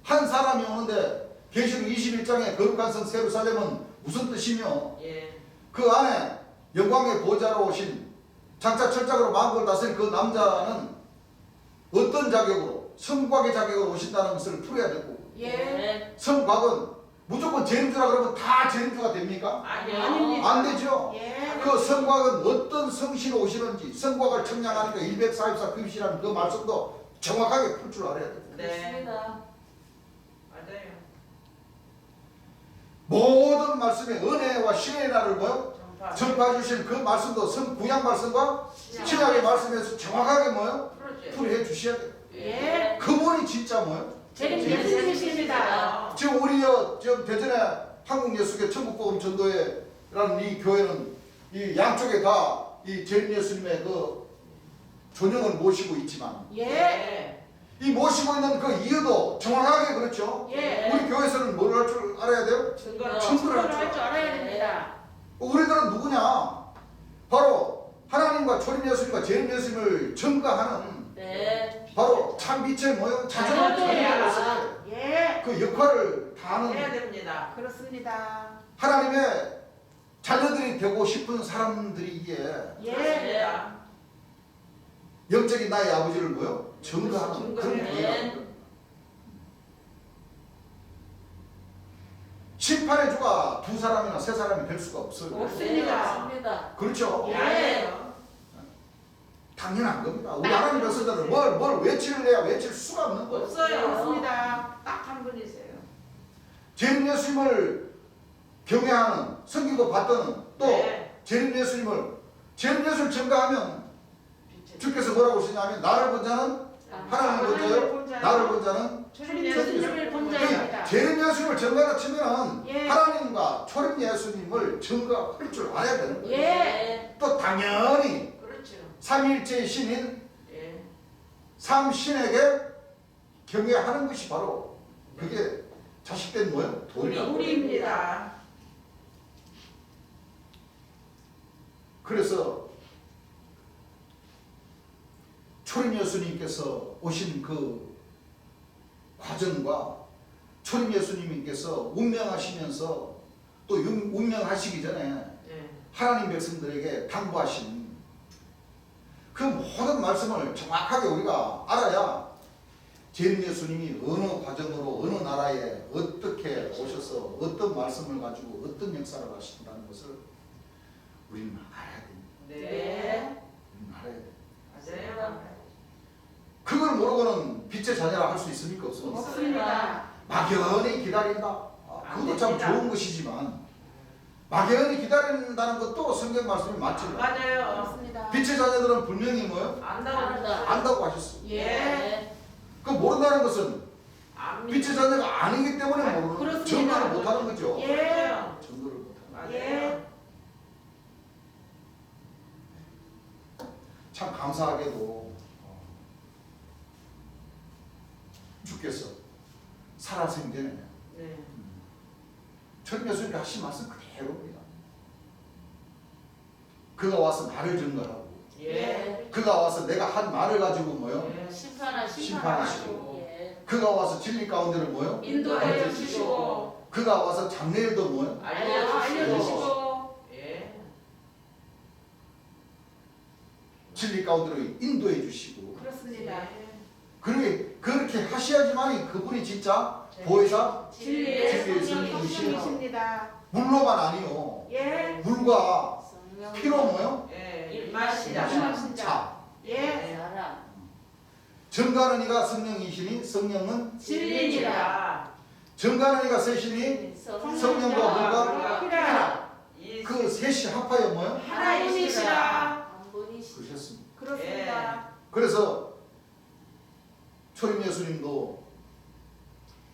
한 사람이 오는데 계시록 21장에 거룩한 성 세루살렘은 무슨 뜻이며 예. 그 안에 영광의 보좌로 오신 장차 철장으로 만국을 다스릴 그 남자는 어떤 자격으로 성곽의 자격으로 오신다는 것을 풀어야 되고 예. 성곽은 무조건 재림주라 그러면 다 재림주가 됩니까? 아니요. 아닙니다. 안 되죠. 예. 그 성곽은 어떤 성씨로 오시는지 성곽을 청량하니까 144 금시라는 그 말씀도 정확하게 풀 줄 알아야 돼요. 네. 그렇습니다. 맞아요. 모든 말씀의 은혜와 신의 날을 뭐요? 전파. 전파해 주신 그 말씀도 구약 말씀과 신약. 신약의 말씀에서 정확하게 뭐요? 풀어줘요. 풀이해 주셔야 돼요. 예. 그분이 진짜 뭐요? 재림 예수님이십니다. 지금 우리 지금 대전에 한국예수교 천국복음 전도회라는 이 교회는 이 양쪽에 다 이 재림 예수님의 그 존영을 모시고 있지만 예. 이 모시고 있는 그 이유도 정확하게 그렇죠. 예. 우리 교회에서는 뭘 할 줄 알아야 돼요? 증거. 증거를 그걸 할 줄 알아야 됩니다. 우리들은 누구냐? 바로 하나님과 초림 예수님과 재림 예수님을 증거하는 네. 바로 참 빛의 뭐요? 자전을 자녀들이야. 타는 예. 그 역할을 해야 다하는 됩니다. 그렇습니다. 하나님의 자녀들이 되고 싶은 사람들이기에 예. 영적인 나의 아버지를 뭐요? 증거하는 그런 증거해야 교회가 심판의 주가 두 사람이나 세 사람이 될 수가 없어요. 없습니다. 없습니다. 그렇죠? 예. 아니에요. 당연한 겁니다. 우리 하나님 백성들은 뭘 외치를 내야 외칠 수가 없는 거예요. 없어요. 없습니다. 딱 한 분이세요. 재림 예수님을 경외하는 섬기고 받드는 또 네. 재림 예수님을 증거하면 빛의 주께서 뭐라고 하시냐면 나를 본 자는 하나님을 본 자요 나를 본 자는 주님 예수님을 본 자입니다. 재림 예수님을 예수님을 증거하라 치면은 예. 하나님과 초림 예수님을 증거할 줄 알아야 되는 거예요. 예. 또 당연히 그렇죠. 삼위일체의 신인 예. 삼신에게 경외하는 것이 바로 그게 자식된 뭐예요? 도리라고. 우리입니다. 그래서 초림 예수님께서 오신 그 과정과 초림 예수님께서 운명하시면서 또 운명하시기 전에 예. 하나님 백성들에게 당부하신 그 모든 말씀을 정확하게 우리가 알아야 재림 예수님이 어느 과정으로 어느 나라에 어떻게 오셔서 어떤 말씀을 가지고 어떤 역사를 하신다는 것을 우리는 알아야 됩니다. 네. 우리는 알아야 돼요. 맞아요. 그걸 모르고는 빛의 자녀라 할 수 있습니까? 없습니까? 없습니다. 막연히 기다린다. 그것도 참 좋은 것이지만 막연히 기다린다는 것도 성경 말씀이 맞지. 맞아요. 없습니다. 빛의 자녀들은 분명히 뭐요? 안다고. 안다고 하셨어요. 예. 그 모른다는 것은 압니다. 빛의 자녀가 아니기 때문에 모르는 그렇습니다. 증거를 못하는 거죠. 예. 증거를 못하는 맞아요. 예. 참 감사하게도 주께서 살아생전에 네. 천 예수님이 하신 말씀 그대로입니다. 그가 와서 나를 증거하고 예. 그가 와서 내가 한 말을 가지고 뭐요? 예. 심판하시고. 예. 그가 와서 진리 가운데를 뭐요? 인도하여 주시고 그가 와서 장래일도 뭐요? 알려주시고 예. 진리 가운데로 인도해 주시고 그렇습니다. 그렇게 하셔야지만이 그분이 진짜 네. 보혜사 진리의 진리의 성령이십니다. 물로만 아니요 예. 물과 성령 피로 뭐요? 예. 임하시다. 임하시다. 차 예. 사랑 정가는 이가 성령이시니 성령은 진리니라. 정가는 이가 셋이니 성령과 물과 피라. 그 셋이 합하여 뭐요? 하나님이시라. 한 분이시다. 그러셨습니다. 그렇습니다. 그래서 초림 예수님도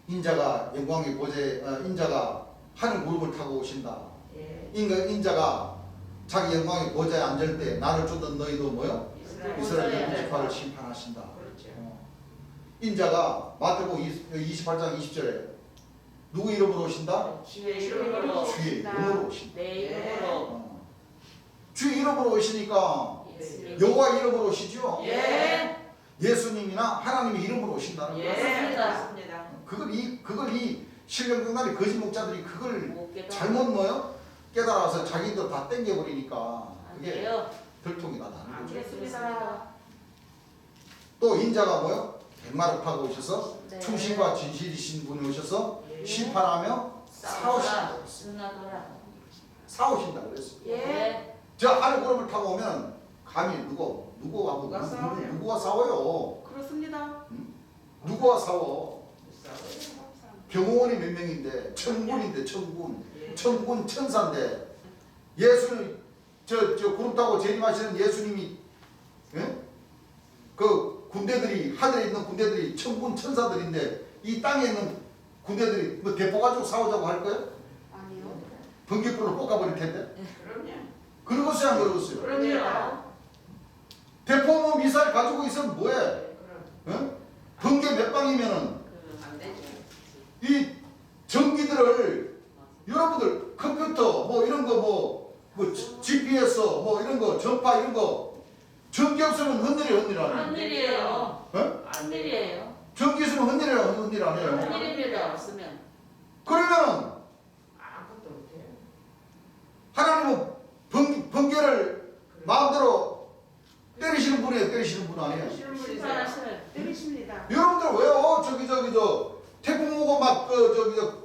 인자가 영광의 보좌에 인자가 하늘 무릎을 타고 오신다. 예. 인자가 자기 영광의 보좌에 앉을 때 나를 쫓던 너희도 뭐요? 이스라엘. 이스라엘 지파를 심판하신다. 그렇죠. 인자가 마태복음 28장 20절에 누구 이름으로 오신다? 주의 이름으로 주의 이름으로 오신다. 내 이름으로 주 이름으로 오시니까 예수님 여호와 이름으로 오시죠. 예. 예수님이나 하나님의 이름으로 오신다는 예. 거예요. 맞습니다. 그걸 이 신령병단의 거짓 목자들이 그걸 못 깨달아. 잘못 뭐요? 깨달아서 자기들 다 땡겨버리니까 안 그게 돼요. 들통이 다 나는 거죠. 그렇습니다. 또 인자가 뭐요? 백마를 타고 오셔서 네. 충신과 진실이신 분이 오셔서 예. 심판하며 사오신다. 순하더라. 사오신다 그랬어요. 예. 저 하늘 구름을 타고 오면 감히 누구하고 누가 싸워요? 누구와 싸워요? 그렇습니다. 누구와 싸워? 싸워요. 경호원이 몇 명인데 천군인데 천군. 예. 천군 천사인데 예수는 저 구름 타고 재림하시는 예수님이 예? 그 군대들이 하늘에 있는 군대들이 천군 천사들인데 이 땅에 있는 군대들이 뭐 대포 가지고 싸우자고 할 거예요? 아니요. 번개불로 볶아버릴 텐데 그럼요. 그러겠어요 안 그러겠어요? 그럼요. 대포 뭐 미사일 가지고 있으면 뭐해? 그럼 어? 번개 몇 방이면은 안 되죠. 이 전기들을 여러분들 컴퓨터 뭐 이런 거 뭐 GPS 뭐 이런 거 전파 이런 거 전기 없으면 흔들이라는 한일이에요. 어? 한일이에요. 전기 있으면 흔들 안 해요. 한일입니다. 없으면. 그러면은 아무것도 못해요. 하나님은 번개를 마음대로 때리시는 분이에요, 때리시는 분 아니에요. 심판하시는 때리십니다. 여러분들 왜요? 저 태풍 오고 막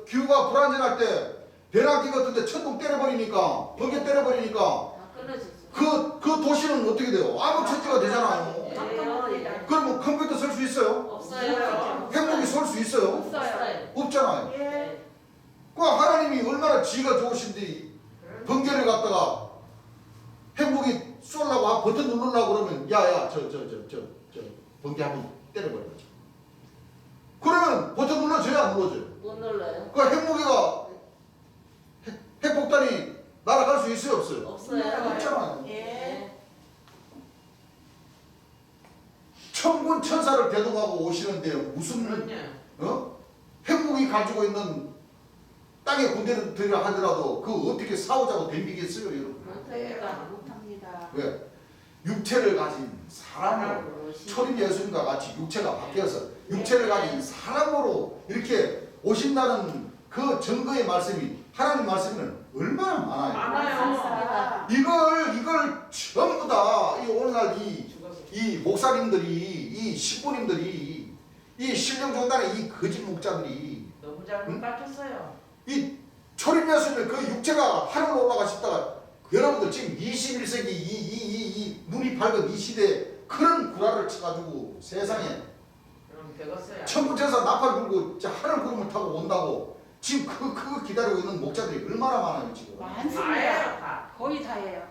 기후가 불안정할 때 배낭기 같은데 천둥 때려버리니까 번개 때려버리니까 다 끊어지죠. 그 도시는 어떻게 돼요? 아무 천지가 되잖아요. 깜깜합니다. 그러면 컴퓨터 쓸 수 있어요? 없어요. 행복이 쏠 수 있어요? 없어요. 없잖아요. 예. 그 하나님이 얼마나 지혜가 좋으신데 번개를 갖다가 행복이 쏠라고 버튼 누르려고 그러면 야야 저 번개 한번 때려버려. 그러면 버튼 눌러줘야 안 눌러줘요? 못 눌러요. 그 핵무기가 핵폭탄이 날아갈 수 있어요 없어요? 없어요. 없잖아요. 예. 천군 천사를 대동하고 오시는데 무슨 그럼요. 핵무기 가지고 있는 땅의 군대들이라 하더라도 그 어떻게 싸우자고 덤비겠어요 여러분? 못합니다. 못합니다. 왜? 육체를 가진 사람으로 초림 예수님과 같이 육체가 바뀌어서 육체를 가진 사람으로 이렇게 오신다는 그 증거의 말씀이 하나님 말씀에는 얼마나 많아요. 많아요. 이걸 전부 다 이 오늘날 죽었어. 이 목사님들이 이 신부님들이 이 신령종단의 이 거짓 목자들이 너무 잘못 가르쳤어요. 이 초림 예수님의 그 육체가 하늘로 올라가셨다가 여러분들 지금 21세기 이 눈이 밝은 이 시대에 그런 구라를 쳐가지고 세상에 그럼 되겠어요. 천군천사 나팔 불고 하늘 구름을 타고 온다고 지금 그거 기다리고 있는 목자들이 얼마나 많아요 지금. 많습니다. 다예요, 다. 거의 다예요.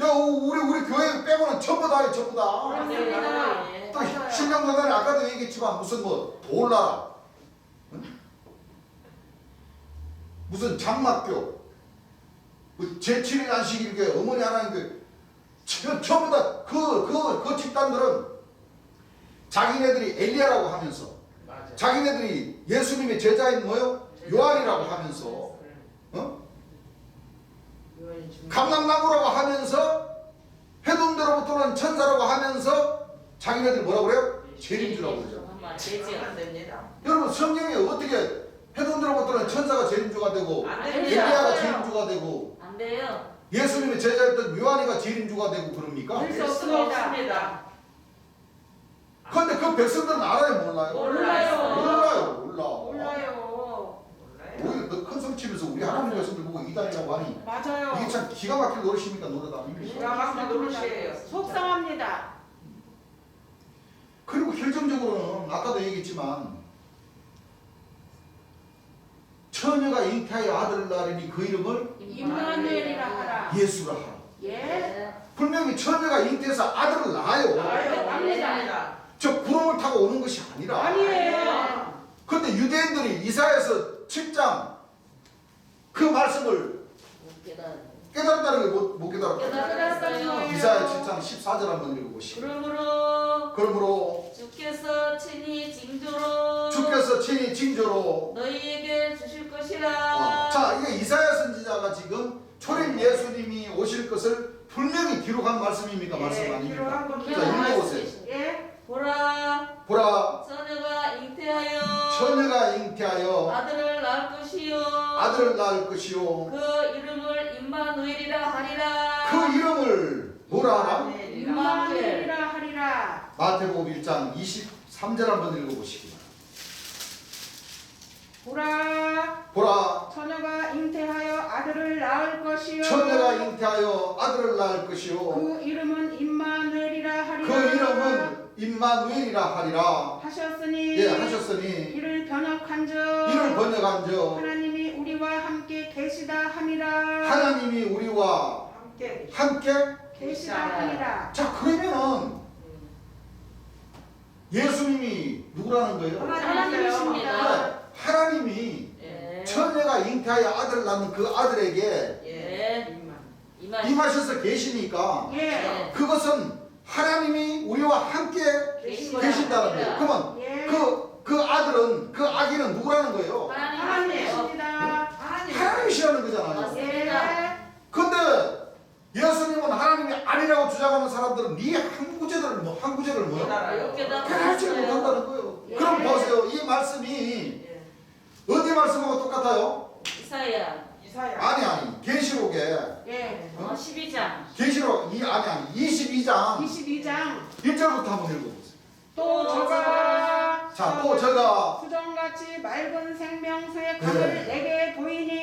야 우리 교회 빼고는 전부 다예요 전부 다. 그렇습니다. 예. 또 맞아요. 신령전단에 아까도 얘기했지만 무슨 뭐 돌나라 응? 무슨 장막교 뭐 제7일 안식 일교회 어머니 하나님 교회 전부 다 그 집단들은 자기네들이 엘리야라고 하면서 맞아. 자기네들이 예수님의 제자인 뭐요? 요한이라고 하면서 어? 요한이 죽는 감람나무라고 하면서 해돔대로부터는 천사라고 하면서 자기네들 뭐라고 그래요? 재림주라고 그러죠. 하면 안 되죠. 안 됩니다. 여러분 성경에 어떻게 해돔대로부터는 천사가 재림주가 되고 안 안 됩니다. 엘리야가 돼요. 재림주가 되고 안 돼요. 예수님의 제자였던 요한이가 재림주가 되고 그럽니까? 될 수 될 수가 없습니다. 없습니다. 그런데 그 백성들은 알아요 몰라요? 몰라요. 몰라. 몰라요. 몰라요. 오히려 더 큰 소리 치면서 우리 하나님 백성들 보고 이단이라고 하니 맞아요. 이게 참 기가 막힐 노릇입니까 노릇 기가 아닙니까? 막힌 노릇이에요. 진짜. 속상합니다. 그리고 결정적으로는 아까도 얘기했지만 처녀가 잉태하여 아들을 낳으니 그 이름을 임마누엘이라 하라. 예수라 하라. 예. 분명히 처녀가 잉태해서 아들을 낳아요. 나요. 압니다. 저 구름을 타고 오는 것이 아니라. 아니에요. 그런데 유대인들이 이사야서 7장 그 말씀을 못 깨달아요. 깨달았다는 게 못 깨달았다. 깨달았어요. 이사야 7장 14절 한번 읽어보시죠. 그러므로 주께서 친히 징조로 주께서 친히 징조로 너희에게 주실 것이라. 자 이게 이사야 선지자가 지금 초림 예수님이 오실 것을 분명히 기록한 말씀입니까? 말씀 아닙니까? 필요한 자, 겁니다. 읽어보세요. 예. 보라 보라 처녀가 잉태하여 처녀가 잉태하여 아들을 낳을 것이요 아들을 낳을 것이요 그 이름을 임마누엘이라 하리라. 그 이름을 뭐라 하라? 임마누엘이라 하리라. 마태복음 1장 23절 한번 읽어보시기 바랍니다. 보라. 보라 처녀가 잉태하여 아들을 낳을 것이요. 처녀가 잉태하여 아들을 낳을 것이요 그 이름은 임마누엘이라 하리라. 그 이름은 임마누엘이라 하리라. 하셨으니. 예 하셨으니 이를 번역한즉 이를 번역한즉 하나님이 우리와 함께 계시다 함이라. 하나님이 우리와 함께 계시다 함이라. 자 그러면은 예수님이 누구라는 거예요? 하나님이십니다. 네, 하나님이 예. 처녀가 잉태하여 아들을 낳는 그 아들에게 예. 이만 임하셔서 계시니까 예. 그것은 하나님이 우리와 함께 계신다는 거예요. 그러면 예. 그 아들은 그 아기는 누구라는 거예요? 하나님이십니다. 하나님이시라는 거잖아요. 맞습니다. 예. 근데 예수님은 하나님이 아니라고 주장하는 사람들은 네 한 구절을 뭐요? 깨달지 못한다는 거예요. 예. 그럼 보세요. 이 말씀이 어디 말씀하고 똑같아요? 이사야 아니 계시록에 예. 12장 계시록 22장 22장 1절부터 한번 읽어보세요. 또 저가 자, 또 저가 수정같이 맑은 생명수의 강을 네. 내게 보이니.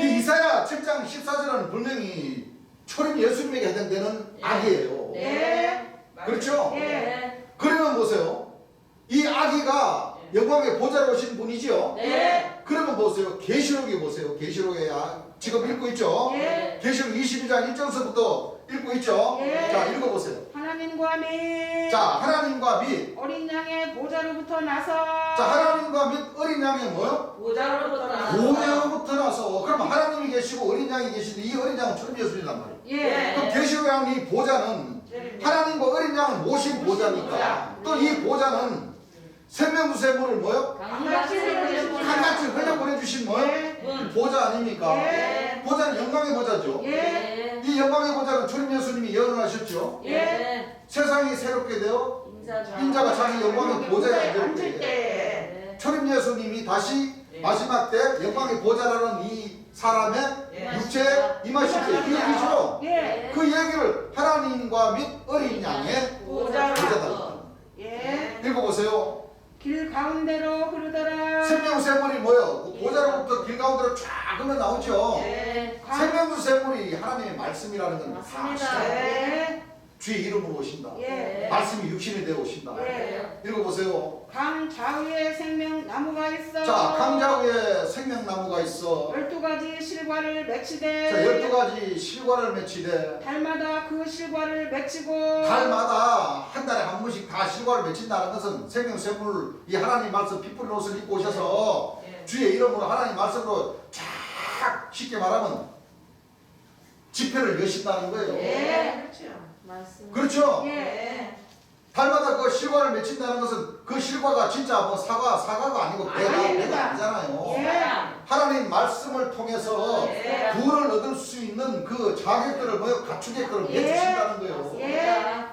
이 이사야 7장 14절은 분명히 초림 예수님에게 해당되는 예. 아기예요. 예. 그렇죠? 예. 그러면 보세요. 이 아기가 영광의 보좌로 오신 분이지요. 네. 그러면 보세요. 계시록에 보세요. 계시록에 지금 읽고 있죠. 예. 계시록 22장 1절서부터 읽고 있죠. 예. 자 읽어보세요. 하나님이 하나님과 및 자, 하나님과 및. 어린 양의 보좌로부터 나서 자, 하나님과 및 어린 양의 뭐요? 보좌로부터 나서 보좌로부터 나서. 그럼 하나님이 계시고 어린 양이 계시는데 이 어린 양은 처음 예수님이란 말이에요. 예. 그럼 계시록에 이 보좌는 하나님과 어린 양을 모신 보좌니까 또 이 보좌는 생명수세물을 뭐요? 강같이 한같이 흘려보내주신 뭐요? 예. 보좌 아닙니까? 예. 보좌는 영광의 보좌죠. 예. 이 영광의 보좌는 주님 예수님이 예언하셨죠. 예. 세상이 새롭게 되어 인자가 인자가 자기 영광의 보좌에 앉을 앉을 때 때 주님 예수님이 다시 예. 마지막 때 영광의 보좌라는 이 사람의 예. 육체에 임하실 때 그 얘기죠. 예. 그 얘기를 하나님과 및 어린 양의 보좌로부터 보좌다. 예. 읽어보세요. 길 가운데로 흐르더라. 생명수세물이 뭐요? 보좌로부터 길 가운데로 쫙 흘러나오죠. 예. 생명수세물이 하나님의 말씀이라는 건 다 맞습니다. 아시죠? 예. 주의 이름으로 오신다. 예. 말씀이 육신이 되어 오신다. 예. 읽어보세요. 강 좌우에 생명 나무가 있어. 자, 강자위에 생명나무가 있어. 12가지 실과를 맺히되. 자, 12가지 실과를 맺히되 달마다 그 실과를 맺히고. 달마다 한 달에 한 번씩 다 실과를 맺힌다는 것은 생명샘물 이 하나님 말씀 핏불인 옷을 입고 오셔서 예. 주의 이름으로 하나님 말씀으로 쫙 쉽게 말하면 집회를 여신다는 거예요. 예. 그렇죠. 말씀. 그렇죠? 예. 달마다 그 실과를 맺힌다는 것은 그 실과가 진짜 뭐 사과가 아니고 배가 아닙니다. 아니잖아요. 예. 하나님 말씀을 통해서 예. 구원을 얻을 수 있는 그 자격들을 뭐 갖추게끔 예. 해주신다는 거예요. 예.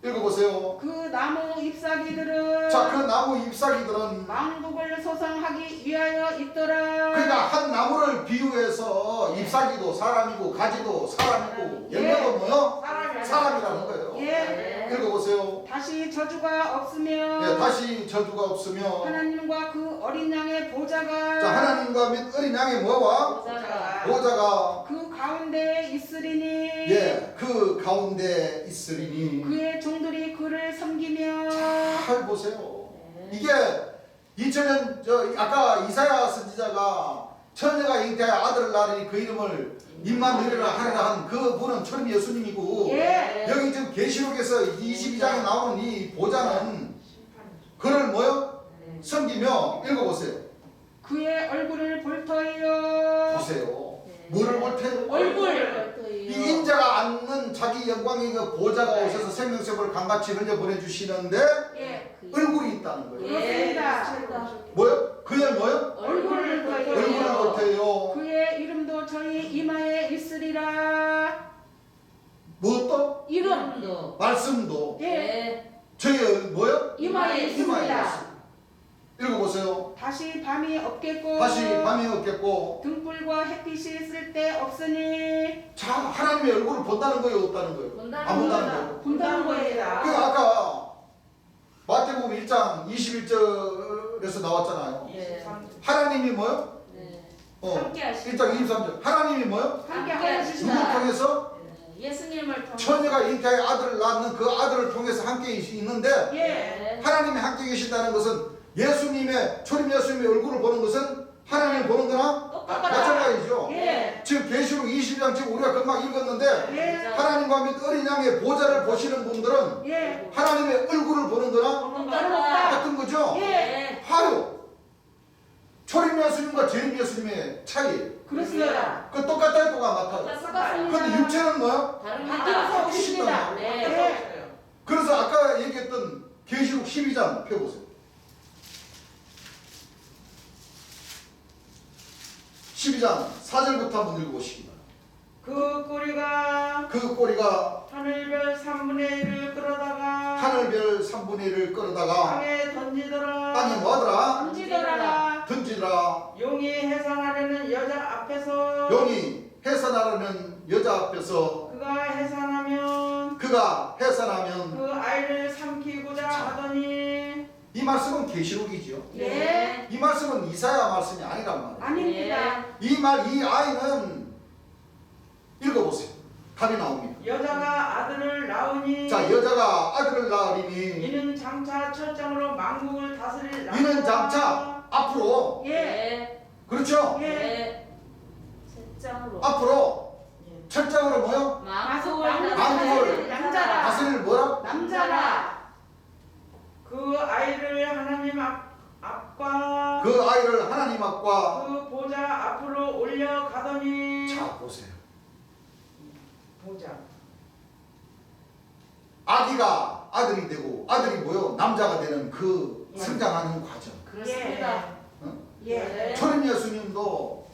읽어보세요. 그 나무 잎사귀들은. 자, 그 나무 잎사귀들은 왕국을 소성하기 위하여 있더라. 그러니까 한 나무를 비유해서 잎사귀도 사람이고 가지도 사람이고 예. 열매도 뭐요? 사람이 사람이라는 거예요. 예. 읽어보세요. 다시 저주가 없으며. 예, 다시 저주가 없으며 하나님과 그 어린 양의 보좌가. 자, 하나님과 및 어린 양의 뭐와? 보좌가 보좌가 그 가운데 있으리니. 예, 그 가운데 있으리니 그의 종들이 그를 섬기며. 잘 보세요. 이게 2000년 아까 이사야 선지자가 처녀가 잉태하여 아들을 낳으니 그 이름을 입만 누리라 하리라 한 그 분은 처음 예수님이고 예. 여기 지금 계시록에서 22장에 나오는 이 보좌는 그를 뭐요? 섬기며 읽어보세요. 그의 얼굴을 볼 터이요. 보세요. 뭐를 볼 테요? 얼굴. 이 인자가 앉는 자기 영광의 그 보좌가 오셔서 생명샘을 강같이 흘려보내주시는데 예. 얼굴이 있다는 거예요. 그렇습니다. 뭐요? 그의 뭐요? 얼굴을 볼 터이요. 얼굴을 볼 테요. 그의 이름도 저희 이마에 있으리라. 무엇도? 이름도 말씀도 예. 저희 뭐요? 이마에 있습니다. 읽어보세요. 다시 밤이 없겠고. 다시 밤이 없겠고. 등불과 햇빛이 쓸데 없으니. 자, 하나님의 얼굴을 본다는 거예요, 없다는 거예요? 본다는 안 본다는 거다. 거예요. 본다는 거예요. 그 아까 마태복음 1장 21절에서 나왔잖아요. 네. 하나님이 뭐요? 네. 어, 함께 하시고 1장 23절. 하나님이 뭐요? 함께 함께 누구 하시다. 통해서? 예수님을 통해 처녀가 잉태하여 아들을 낳는 그 아들을 통해서 함께 있는데 예. 하나님이 함께 계신다는 것은 예수님의 초림 예수님의 얼굴을 보는 것은 하나님을 보는 거나 똑같다. 마찬가지죠. 예. 지금 계시록 20장 지금 우리가 금방 읽었는데 예. 하나님과 및 어린 양의 보좌를 보시는 분들은 예. 하나님의 얼굴을 보는 거나 똑같다. 같은 거죠. 예. 봐요. 초림 예수님과 재림 예수님의 차이. 그렇습니다. 그 똑같아요, 똑같아요. 똑같습니다. 근데 육체는 뭐요? 다릅니다. 바뀌었습니다. 네. 예. 그래서 아까 얘기했던 계시록 12장 펴보세요. 12장 4절부터 한번 읽어보시기 바랍니다. 그 꼬리가 그 꼬리가 하늘별 3분의 1을 끌어다가 하늘별 3분의 1을 끌어다가 땅에 던지더라. 땅에 뭐하더라? 던지더라. 던지더라. 용이 해산하려는 여자 앞에서 용이 해산하려는 여자 앞에서 그가 해산하면 그가 해산하면 그 아이를 삼키고자 하더니 이 말씀은 계시록이죠. 예. 이 말씀은 이사야 말씀이 아니란 말이에요. 아닙니다. 이 아이는 읽어보세요. 답이 나옵니다. 여자가 아들을 낳으니 자, 여자가 아들을 낳으리니 이는 장차 철장으로 만국을 다스릴 이는 장차 앞으로 예. 예. 그렇죠? 예. 예. 책장으로. 앞으로 철장으로 뭐요? 망국을 망국을 남자라. 다스릴 뭐라? 남자라. 그 아이를 하나님 앞과 그 아이를 하나님 앞과 그 보좌 앞으로 올려가더니 자 보세요. 보좌 아기가 아들이 되고 아들이 뭐요? 남자가 되는 그 예. 성장하는 과정. 그렇습니다. 예. 초림 예수님도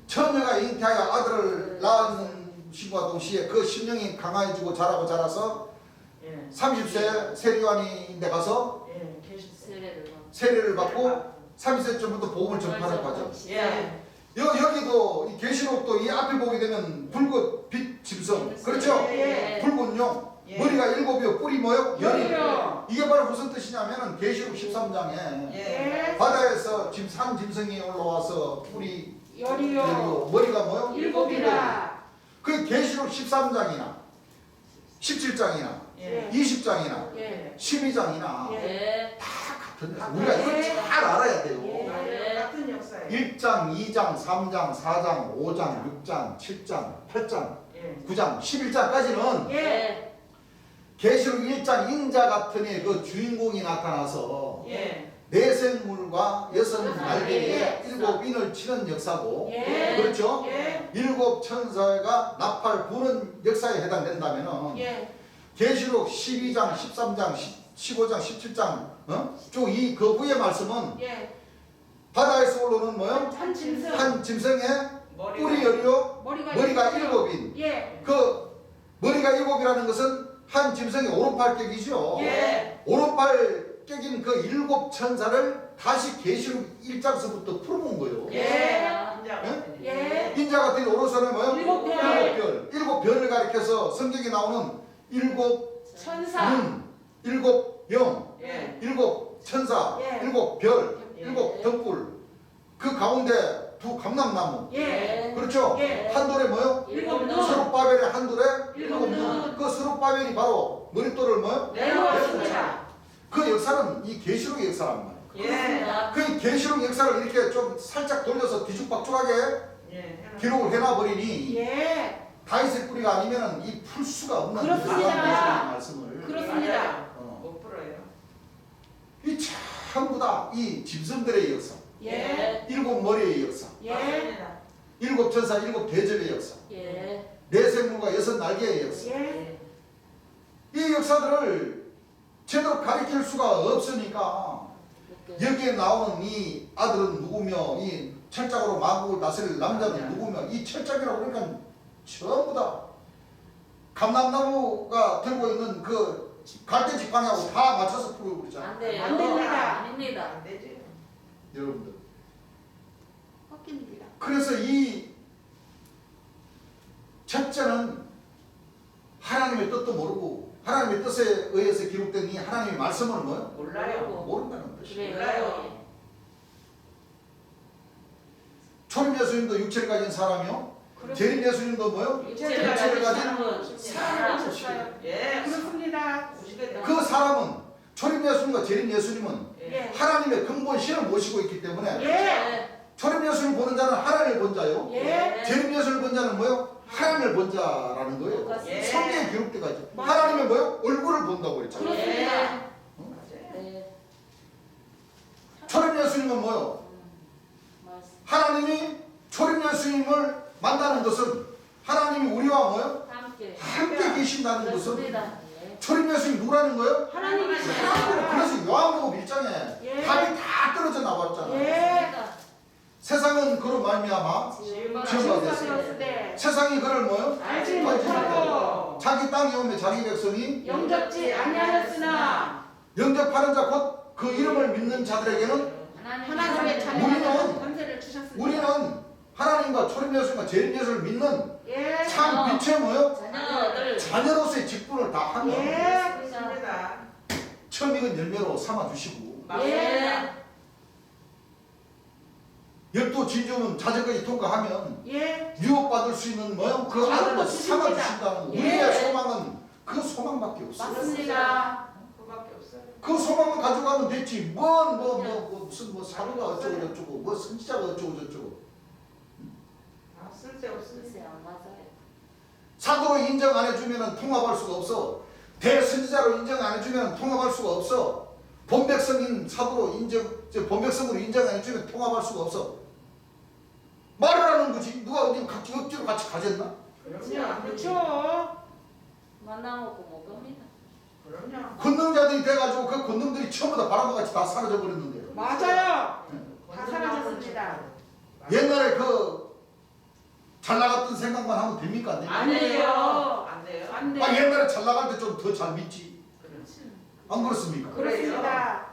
처녀가 잉태하여 아들을 낳은 신과 동시에 그 심령이 강화해지고 자라고 자라서 예. 30세 세리완인데 가서 예. 계셨어요. 세례를 받고. 세례를 받고 30세쯤부터 복음을 전파하는 과정. 예. 여기도 이 계시록도 이 앞에 보게 되면 붉은 빛 짐승 그렇죠? 예. 붉은 용 예. 머리가 7이요 뿔이 뭐요? 열이요. 이게 바로 무슨 뜻이냐면은 계시록 13장에 예. 바다에서 산 짐승이 올라와서 뿔이 열이요. 그리고 머리가 뭐요? 일곱이라. 그 계시록 13장이나 17장이나 예. 20장이나 예. 12장이나 예. 다 같은 거예요. 우리가 이걸 잘 알아야 돼요. 예. 같은 역사예요. 1장, 2장, 3장, 4장, 5장, 6장, 7장, 8장, 예. 9장, 11장까지는 예. 계시록 1장 인자 같은 애 그 주인공이 나타나서 예. 내생물과 여섯 날개에 일곱 인을 치는 역사고 예. 그렇죠? 예. 일곱 천사가 나팔 부는 역사에 해당된다면은 예. 계시록 12장, 13장, 15장, 17장 쭉 이 그 후의 말씀은 예. 바다에서 올라오는 뭐요? 한 짐승. 한 짐승의 머리가 뿔이 열이요 머리가 일곱인 예. 그 머리가 일곱이라는 것은 한 짐승의 오른팔격이죠. 예. 오른팔격인 그 일곱 천사를 다시 계시록 1장서부터 풀어본 거예요. 예. 인자. 예. 인자 같은 오른손에 뭐요? 일곱 별. 일곱 별. 일곱 별을 가리켜서 성경에 나오는 일곱 천사. 눈, 일곱 영, 예. 일곱 천사, 예. 일곱 별, 예. 일곱 덩굴. 그 가운데 두 감람나무. 예. 그렇죠? 예. 한 돌에 뭐요? 일곱 눈. 스룹바벨의 한 돌에 일곱 일곱 눈. 눈. 그 스룹바벨이 바로 머릿돌을 뭐요? 내려왔습니다. 그 역사는 이 계시록의 역사란 말이에요. 예. 그 계시록 역사를 이렇게 좀 살짝 돌려서 뒤죽박죽하게 예. 기록을 해놔버리니 예. 다윗의 뿌리가 아니면은 이 풀 수가 없는 그렇습니다. 계시록 말씀을 그렇습니다. 못 풀어요. 이 전부 다 이 짐승들의 역사, 예. 일곱 머리의 역사, 예. 맞습니다. 일곱 천사, 일곱 대접의 역사, 예. 네 생물과 여섯 날개의 역사. 예. 이 역사들을 제대로 가리킬 수가 없으니까 여기에 나오는 이 아들은 누구며 이 철장으로 만국을 다스릴 남자는 누구며 이 철장이라고 그러니까 전부 다 감람나무가 들고 있는 그 갈대 지팡이하고 다 맞춰서 풀고 그러잖아요. 안 돼요. 안 됩니다. 아닙니다. 안 되지. 여러분들. 꺾입니다. 그래서 이 첫째는 하나님의 뜻도 모르고 하나님의 뜻에 의해서 기록된 이 하나님의 말씀을 뭐요? 몰라요. 모른다는 뜻이에요. 그래요. 초림 예수님도 육체를 가진 사람이요. 재림 예수님도 뭐요? 육체를 가진 사랑하셨어요. 예. 그렇습니다. 오시겠다. 그 사람은 초림 예수님과 재림 예수님은 예. 하나님의 근본 신을 모시고 있기 때문에 예. 초림 예수를 보는 자는 하나님을 본 자요. 예. 재림 예수를 본 자는 뭐요? 하나님을 본 자라는 거예요. 예. 성경에 기록되어 있죠. 하나님의 뭐요? 얼굴을 본다고 그랬잖아요. 그렇습니다. 맞아요. 네. 초림 예수님은 뭐요? 말씀. 하나님이 초림 예수님을 만나는 것은 하나님이 우리와 뭐요? 함께. 함께 계신다는 것은 그렇습니다. 예. 초림 예수님 누구라는 거예요? 하나님이시여. 그래서 요한복음 1장에 예. 답이 다 떨어져 나왔잖아요. 예. 세상은 그로 말미암아 지음받 지음받았으되 세상이 그를 뭐요? 알지 못하고 자기 땅에 오면 자기 백성이 영접지 아니하였으나 영접하는 자 곧 그 이름을 믿는 자들에게는 하나님의 우리는- 자녀는 권세를 주셨습니다. 우리는 하나님과 초림 예수님과 재림 예수를 믿는 예. 참 빛의 뭐요? 자녀들. 자녀로서의 직분을 다 하며 예. 그렇습니다. 처음 익은 열매로 삼아주시고 맞습니다. 열두 진주는 자전거까지 통과하면 예. 유혹받을 수 있는 뭐요? 그 그것도 아들을 주십니다. 삼아주신다는 예. 우리의 소망은 그 소망밖에 없어요. 맞습니다. 그밖에 없어요. 그 소망을 가져가면 됐지. 무슨 사도가 어쩌고 저쩌고 뭐 선지자가 어쩌고 저쩌고. 아, 쓸데없어요. 글쎄 안 맞아요. 인정 안 해주면 통합할 수가 없어. 대선지자로 인정 안 해주면 통합할 수가 없어. 본백성인 사도로 본백성으로 인정 안 해주면 통합할 수가 없어. 말을 하는 거지. 누가 어디 억지로 같이 가졌나? 그럼요. 그렇죠. 만나먹고 먹습니다. 그럼요. 권능자들이 돼가지고 그 권능들이 전부 다 바람과 같이 다 사라져 버렸는데. 맞아요. 다 사라졌습니다. 옛날에 그 잘 나갔던 생각만 하면 됩니까? 안 됩니까? 안 돼요. 안 돼요. 안 돼. 아, 옛날에 잘 나갈 때 좀 더 잘 믿지. 그렇지. 안 그렇습니까? 그렇습니다.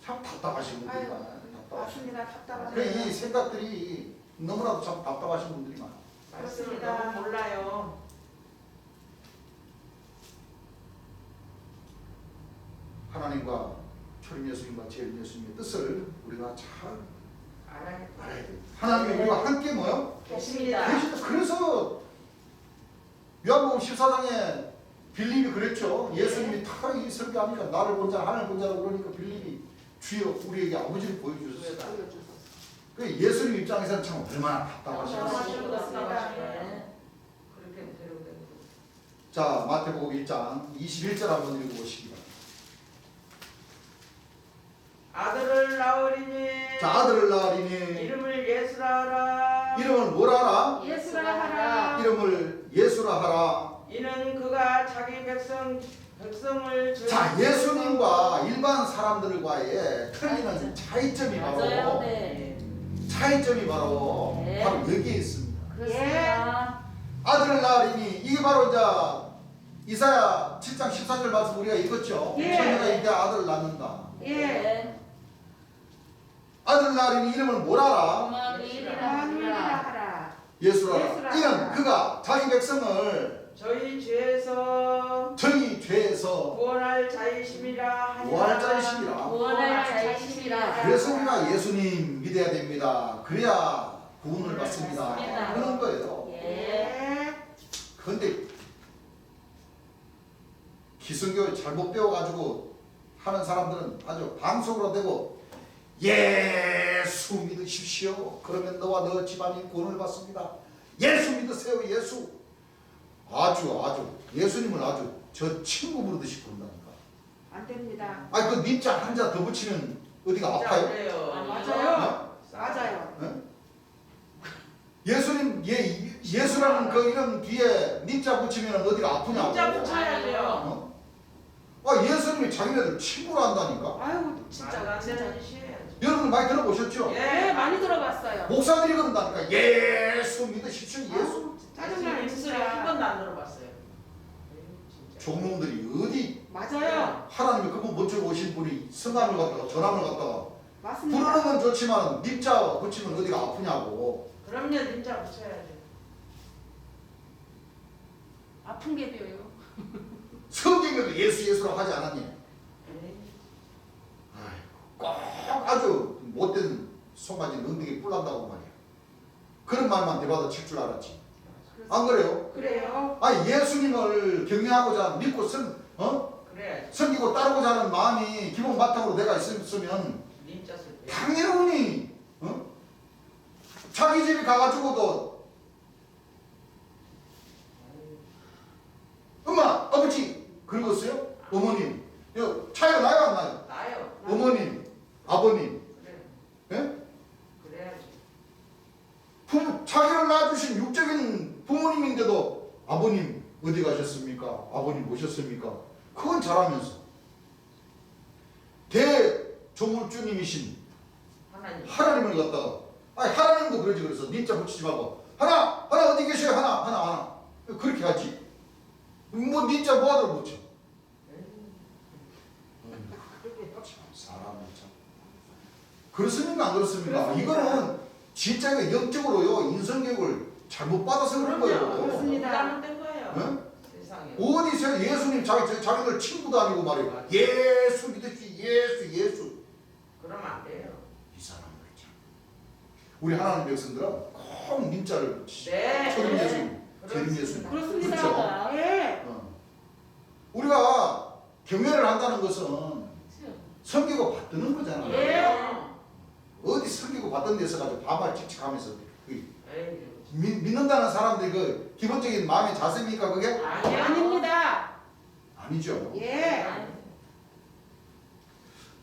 참 답답하신 분들이 아유, 많아요. 답답하신. 맞습니다. 답답하네요. 그래, 이 생각들이 너무나도 참 답답하신 분들이 많아요. 말씀을 그렇습니다. 너무 몰라요. 하나님과 초림 예수님과 재림 예수님의 뜻을 우리가 잘 알아야 알아야 돼요. 하나님이 우리와 함께 뭐요? 계십니다. 계시다. 그래서 요한복음 14장에 빌립이 그랬죠. 예수님이 다 이 설교하니까 나를 본 자, 하나님을 본 자라고 그러니까 빌립이 주여 우리에게 아버지를 보여주셨어요. 그 예수님 입장에서는 참 얼마나 답답하실까요? 답답하십니다. 그렇게 되는 거. 자, 마태복음 1장 21절 한번 읽어보시기 바랍니다. 아들을 낳으리니 자, 아들을 낳으리니 이름을 예수라 하라. 이름을 뭐라 하라? 예수라 하라. 이름을 예수라 하라. 이는 그가 자기 백성을 자, 예수님과 일반 사람들과의 틀리는 차이점이 맞아요. 바로 네. 차이점이 바로 네. 바로 여기에 있습니다. 그렇습니다. 아들을 낳으리니 이게 바로 이제 이사야 7장 14절 말씀 우리가 읽었죠. 예. 처녀가 이제 아들을 낳는다. 예. 네. 아들을 낳으리니 이름을 뭐라 하라? 만민이라 하라. 예수라 예수라 하라. 이는 하라. 그가 자기 백성을 저희 죄에서 저희 죄에서 구원할 자이심이라 하니라. 구할 자이심이라. 구원할 자이심이라. 그래서 우리가 예수님 믿어야 됩니다. 그래야 구원을 받습니다. 맞습니다. 그런 거예요. 예. 예. 그런데 기성교를 잘못 배워가지고 하는 사람들은 아주 방송으로 되고 예수 믿으십시오. 그러면 너와 너 집안이 구원을 받습니다. 예수 믿으세요. 예수. 아주 예수님을 아주 저 친구 부르듯이 부른다니까. 안 됩니다. 아니 그 님자 한자 더 붙이면 어디가 아파요? 그래요. 맞아요. 맞아요. 네? 예수님 예수라는 그 이름 뒤에 님자 붙이면 어디가 아프냐고. 진짜 붙여야죠. 어? 아 예수님이 자기네들 친구로 한다니까. 아유 말도 진짜 안 진짜. 되는 짓이에요. 여러분 많이 들어보셨죠? 네 많이 들어봤어요. 목사들이 그런다니까. 예수 믿으십시오. 예수. 아유, 짜증나요 입술에 한 진짜. 번도 안 들어봤어요. 진짜. 종놈들이 어디 맞아요. 하나님이 그분 먼저 오신 분이 성함을 갖다가 전함을 갖다가 맞습니다. 부르는 건 좋지만 님자 붙이면 어디가 아프냐고. 그럼요, 진짜 붙여야죠. 아픈 게 돼요. 성경에도 예수라고 하지 않았니? 에이, 꼭 아주 못된 송아지 능력이 뿔난다고 말이야. 그런 말만 대받아 칠 줄 알았지. 안 그래요? 그래요. 아니 예수님을 경외하고자 믿고 그래야지. 섬기고 따르고자 하는 마음이 기본 바탕으로 내가 있으면 님자 쓸 때. 당연히 자기 집에 가가지고도 엄마 아버지 긁었어요? 어머님 차이가 나요 안 나요? 나요. 어머님 아버님 그래. 예? 그래야지. 자기를 낳아주신 육적인 부모님인데도 아버님 어디 가셨습니까? 아버님 모셨습니까? 그건 잘하면서 대조물주님이신 하나님. 하나님을 갖다가 아니 하나님도 그러지. 그래서 님자 붙이지 말고 하나 어디 계셔요? 하나 그렇게 하지. 뭐 님자 뭐하러 붙여? 참 사람이 참 그렇습니까 안 그렇습니까? 그렇습니다. 이거는 진짜 이거 영적으로요 인성교육을 잘못 받아서 그런 거예요. 그렇습니다. 잘못된 거예요. 응? 세상에. 어디서 예수님 자기들 친구도 아니고 말이에요. 예수 믿으시 예수 그러면 안 돼요. 이 사람들 참. 우리 하나님 백성들은 꼭 님자를 붙이시. 네. 초림 네. 예수님, 재림 예수님. 그렇습니다. 그렇죠? 예. 우리가 경외를 한다는 것은 섬기고 받드는 거잖아요. 예. 어디 섬기고 받던 데서 가지고 반말 찍찍하면서 에이, 믿는다는 사람들이 그 기본적인 마음의 자세입니까 그게? 아니야. 아닙니다. 아니죠. 예.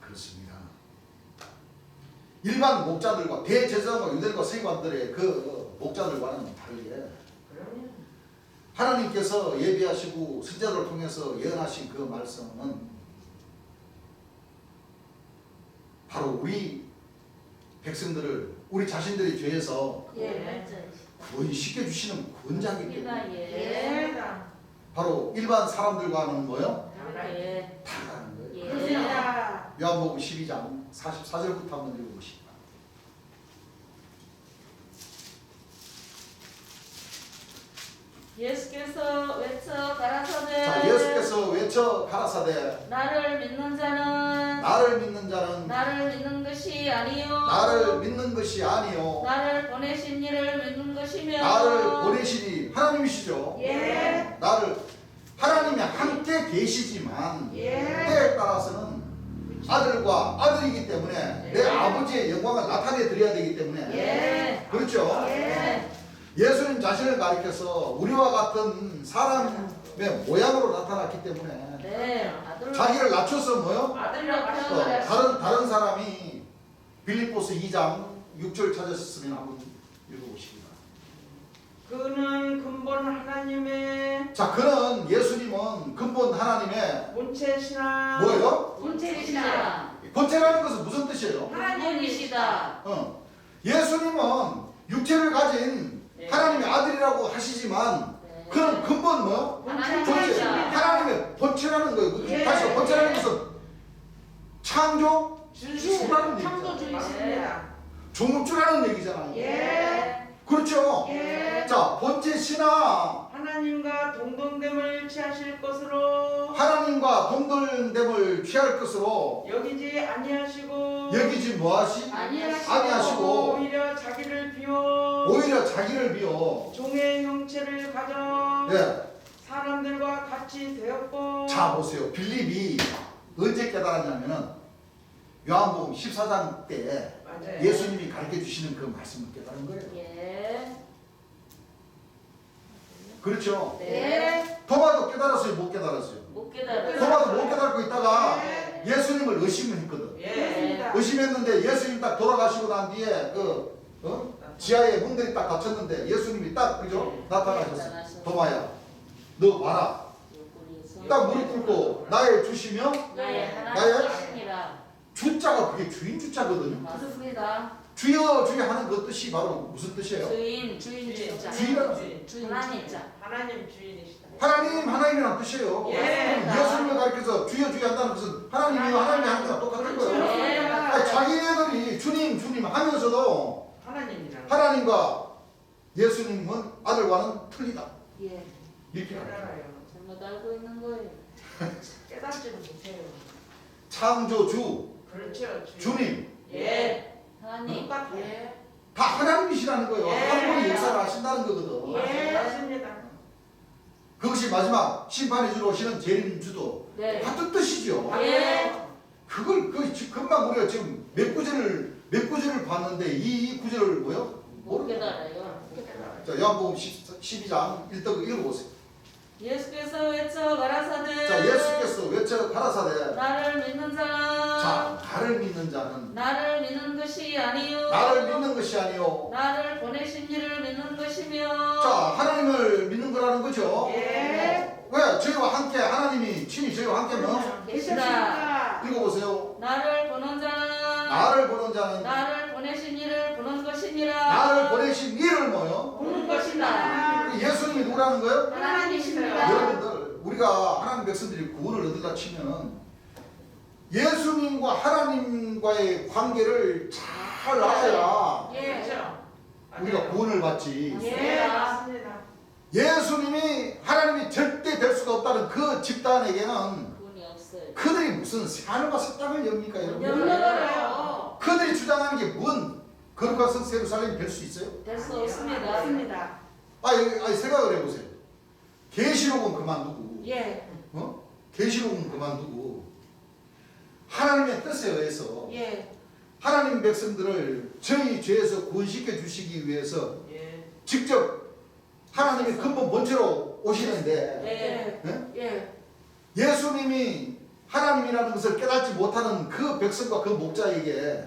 그렇습니다. 일반 목자들과 대제사장과 유대인과 서기관들의 그 목자들과는 다르게 그러면 하나님께서 예비하시고 선자들을 통해서 예언하신 그 말씀은 바로 우리 백성들을 우리 자신들의 죄에서 예. 거의 시켜주시는 권장이기 때문에 예. 바로 일반 사람들과는 뭐요? 예. 다르다는 거예요. 예. 그렇습니다. 요한복음 12장 44절부터 한번 읽어보십시오. 예수께서 외쳐 가라사대 자, 예수께서 외쳐 가라사대 나를 믿는 자는 나를 믿는 자는 나를 믿는 것이 아니요 나를 믿는 것이 아니요 나를 보내신 이를 믿는 것이며 나를 보내시니 하나님이시죠. 예. 나를 하나님이 함께 계시지만 예. 때에 따라서는 아들과 아들이기 때문에 내 아버지의 영광을 나타내 드려야 되기 때문에 예. 그렇죠. 예. 예수님 자신을 가리켜서 우리와 같은 사람의 모양으로 나타났기 때문에 네 아들 자기를 낮춰서 뭐요? 아들이라고 또 하시고 다른 사람이 빌립보서 2장 6절 찾으셨으면 한번 읽어보시기 바랍니다. 그는 근본 하나님의 자, 그는 예수님은 근본 하나님의 본체시나 뭐예요? 본체시나 본체라는 것은 무슨 뜻이에요? 하나님이시다 예수님은 육체를 가진 네. 하나님의 아들이라고 하시지만 네. 그는 근본 뭐? 본체, 하나님이시다 하나님의 본체라는 거예요. 예. 다시 본체라는 것은 창조 주라는 창조주. 얘기잖아요. 맞습니다. 종업주라는 얘기잖아요. 예. 그렇죠. 예. 자, 본체시나 하나님과 동등됨을 취하실 것으로 하나님과 동등됨을 취할 것으로 여기지 아니하시고 여기지 뭐하시? 아니하시고 오히려 자기를 비워 오히려 자기를 비워 종의 형체를 가져 예. 사람들과 같이 되었고 자 보세요. 빌립이 언제 깨달았냐면은 요한복음 14장 때 맞아요. 예수님이 가르쳐 주시는 그 말씀을 깨달은 거예요. 예. 그렇죠. 네. 도마도 깨달았어요? 못 깨달았어요? 못 깨달아 도마도 못 깨닫고 있다가 네. 예수님을 의심을 했거든. 예. 의심했는데 예수님 딱 돌아가시고 난 뒤에 지하에 문들이 딱 닫혔는데 예수님이 딱 그죠? 나타나셨어. 도마야 너 봐라. 딱 무릎 꿇고 나의 주시며 나의 나의 하나님이시니라 주자가 그게 주인 주자거든요. 맞습니다 주여 주여 하는 그 뜻이 바로 무슨 뜻이에요? 주인 주인자. 주인. 하나님자 하나님 주인이시다. 하나님이라는 뜻이에요. 예. 예수님을 가르쳐서 주여 주여 한다는 것은 하나님이요 하나님이 하는 거랑 똑같은 거예요. 예. 아니, 자기네들이 주님 주님 하면서도 하나님이라. 하나님과 예수님은 아들과는 틀리다. 예. 이렇게 가르쳐요. 깨달아요. 잘못 알고 있는 거예요 깨닫지도 못해요. 창조주 그렇죠. 주님 예. 하나님 똑같아요. 예. 다 하나님이시라는 거예요. 예. 한 분이 역사를 하신다는 거거든. 예. 맞습니다. 그것이 마지막 심판의 주로 오시는 재림주도 네 같은 뜻이죠. 예. 그걸 금방 우리가 지금 몇 구절을 봤는데 이 구절을 뭐요? 못 깨달아요 자, 요한복음 12장 1절 읽어보세요. 예수께서 외쳐 가라사대 자, 예수께서 외쳐 가라사대 나를 믿는 자는 자, 나를 믿는 자는 나를 믿는 것이 아니요 나를 믿는 것이 아니요. 나를 보내신 이를 믿는 것이며 자, 하나님을 믿는 거라는 거죠. 예. 왜? 저희와 함께 하나님이 친히 저희와 함께 뭐? 계시다 읽어보세요. 나를 보는 자는 나를 보는 자는 나를 보내신 이를 보는 것이니라 나를 보내신 이를 뭐요? 보는 것이다 예수님이 누구라는 거예요? 하나님이십니다. 여러분들 우리가 하나님 백성들이 구원을 얻으다 치면 예수님과 하나님과의 관계를 잘 알아야 예. 그렇죠. 우리가 구원을 받지. 예. 맞습니다. 예수님이 하나님이 절대 될 수가 없다는 그 집단에게는 그분이 없어요 그들이 무슨 하늘과 새 땅을 엽니까 여러분? 열려요. 그들이 주장하는 게 뭔 거룩한 성 예루살렘이 될 수 있어요? 될 수 없습니다 맞습니다. 아니 생각을 해보세요. 계시록은 그만두고 예. 계시록은 그만두고 하나님의 뜻에 의해서 예. 하나님 백성들을 저희 죄에서 구원시켜 주시기 위해서 예. 직접 하나님의 근본 본체로 오시는데 네. 예? 예수님이 하나님이라는 것을 깨닫지 못하는 그 백성과 그 목자에게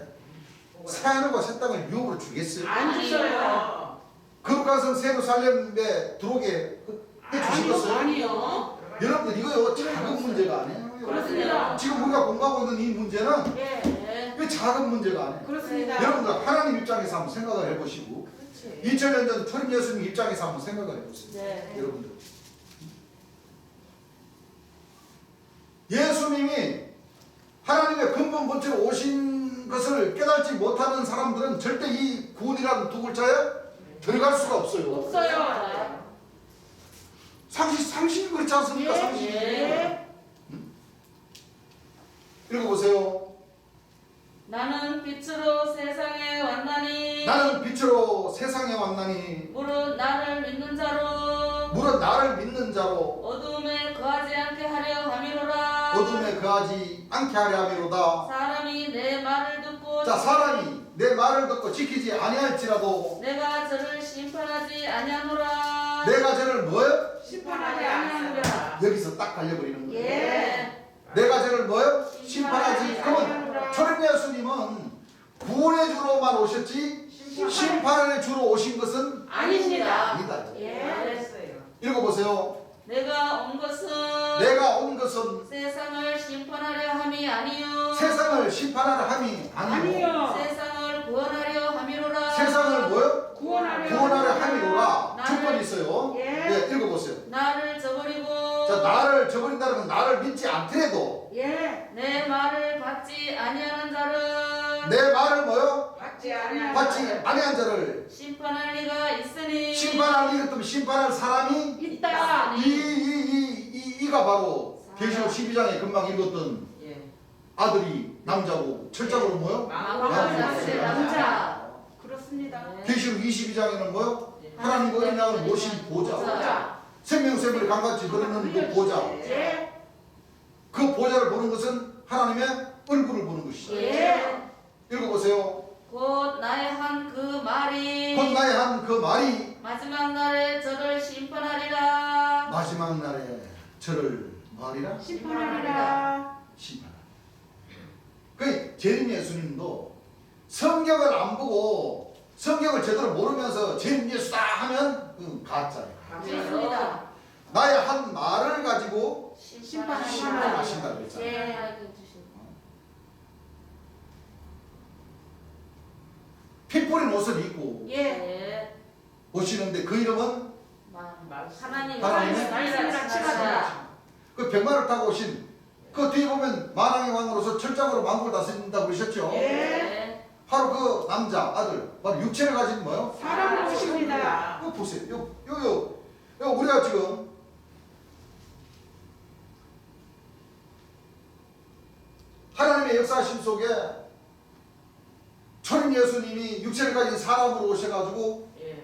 새하늘과 새 땅을 유업으로 주겠어요? 안 주셔요. 거룩한 성 세루살렘에 들어오게 해주시겠어요? 아니요. 여러분들 이거요 작은 문제가 아니에요. 그렇습니다. 지금 우리가 공부하고 있는 이 문제는 예. 이거 작은 문제가 아니에요. 그렇습니다. 여러분들 하나님 입장에서 한번 생각을 해보시고 그렇지. 2000년 전 초림 예수님 입장에서 한번 생각을 해보세요. 네. 여러분들 예수님이 하나님의 근본 본체로 오신 것을 깨닫지 못하는 사람들은 절대 이 구원이라는 두 글자에 들어갈 수가 없어요. 없어요. 상식이 그렇지 않습니까? 상식이. 예. 읽어보세요. 나는 빛으로 세상에 왔나니 나는 빛으로 세상에 왔나니 물은 나를 믿는 자로 물은 나를 믿는 자로 어둠에 거하지 않게 하려 함이로라. 어둠에 거하지 않게 하려 함이로다. 사람이 내 말을 듣고 자, 사람이 내 말을 듣고 지키지 아니할지라도 내가 저를 심판하지 아니하노라. 내가 저를 뭐요? 심판하지 않으리라. 여기서 딱 갈려버리는 거예요. 예. 내가 저를 뭐요? 심판하지. 그러면 아니하노라. 초림 예수님은 구원의 주로만 오셨지 심판의 주로 오신 것은 아닙니다. 아니다. 예. 알았어요. 읽어보세요. 내가 온 것은 내가 온 것은 세상을 심판하려 함이 아니요 세상을 심판하려 함이 아니요 아니요. 세상을 구원하려 함이로라. 세상을 뭐요? 구원하려 구원하려 함이로라. 나를- 조건이 있어요. 예. 네, 읽어보세요. 나를 저버리고 자, 나를 저버린다는 건 나를 믿지 않더라도 예. 내 말을 받지 아니하는 자를 내 말을 뭐요? 받지 않아. 받지 아니한 자를 심판할 리가 있으니 심판할 일 없으면 심판할 사람이 있다. 이가 바로 계시록 12장에 금방 읽었던 예. 아들이 남자고 철장으로 뭐요? 망망한 자들의 남자. 그렇습니다. 네. 계시록 22장에는 뭐요? 예. 하나님 어린 양을 모신 보좌. 보자. 생명샘을 강같이 흐르는 그 보좌. 예. 그 보좌를 보는 것은 하나님의 얼굴을 보는 것이죠. 예. 읽어보세요. 곧 나의 한 그 말이 곧 나의 한 그 말이 마지막 날에 저를 심판하리라. 마지막 날에 저를 뭐하리라? 심판하리라. 심판하리라. 그 재림 예수님도 성경을 안 보고 성경을 제대로 모르면서 재림 예수다 하면 가짜예요. 그렇습니다. 나의 한 말을 가지고 심판하시다. 심판하신다 그랬잖아요. 예. 피 뿌린 옷을 입고 예. 예. 오시는데 그 이름은 하나님 하나님의 말씀이라 칭하다. 그 백마를 타고 오신 그 뒤에 보면 만왕의 왕으로서 철장으로 만국을 다스린다고 그러셨죠. 예. 바로 그 남자 아들 바로 육체를 가진 뭐요? 사람을 보십니다. 이거 보세요. 요 우리가 지금 하나님의 역사심 속에 초림 예수님이 육체를 가진 사람으로 오셔가지고 예.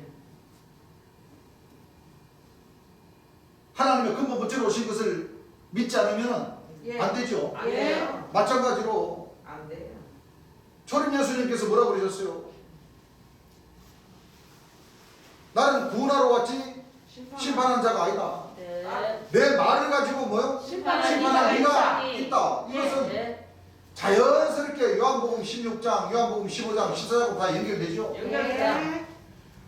하나님의 근본 본체로 오신 것을 믿지 않으면 예. 안 되죠. 안 돼요. 마찬가지로 안 돼요. 초림 예수님께서 뭐라고 그러셨어요? 나는 구원하러 왔지 심판한 자가 아니다. 네. 내 말을 가지고 뭐요? 심판할 리가 있다. 이것은 예. 자연스럽게 요한복음 16장, 요한복음 15장, 14장 다 연결되죠. 예.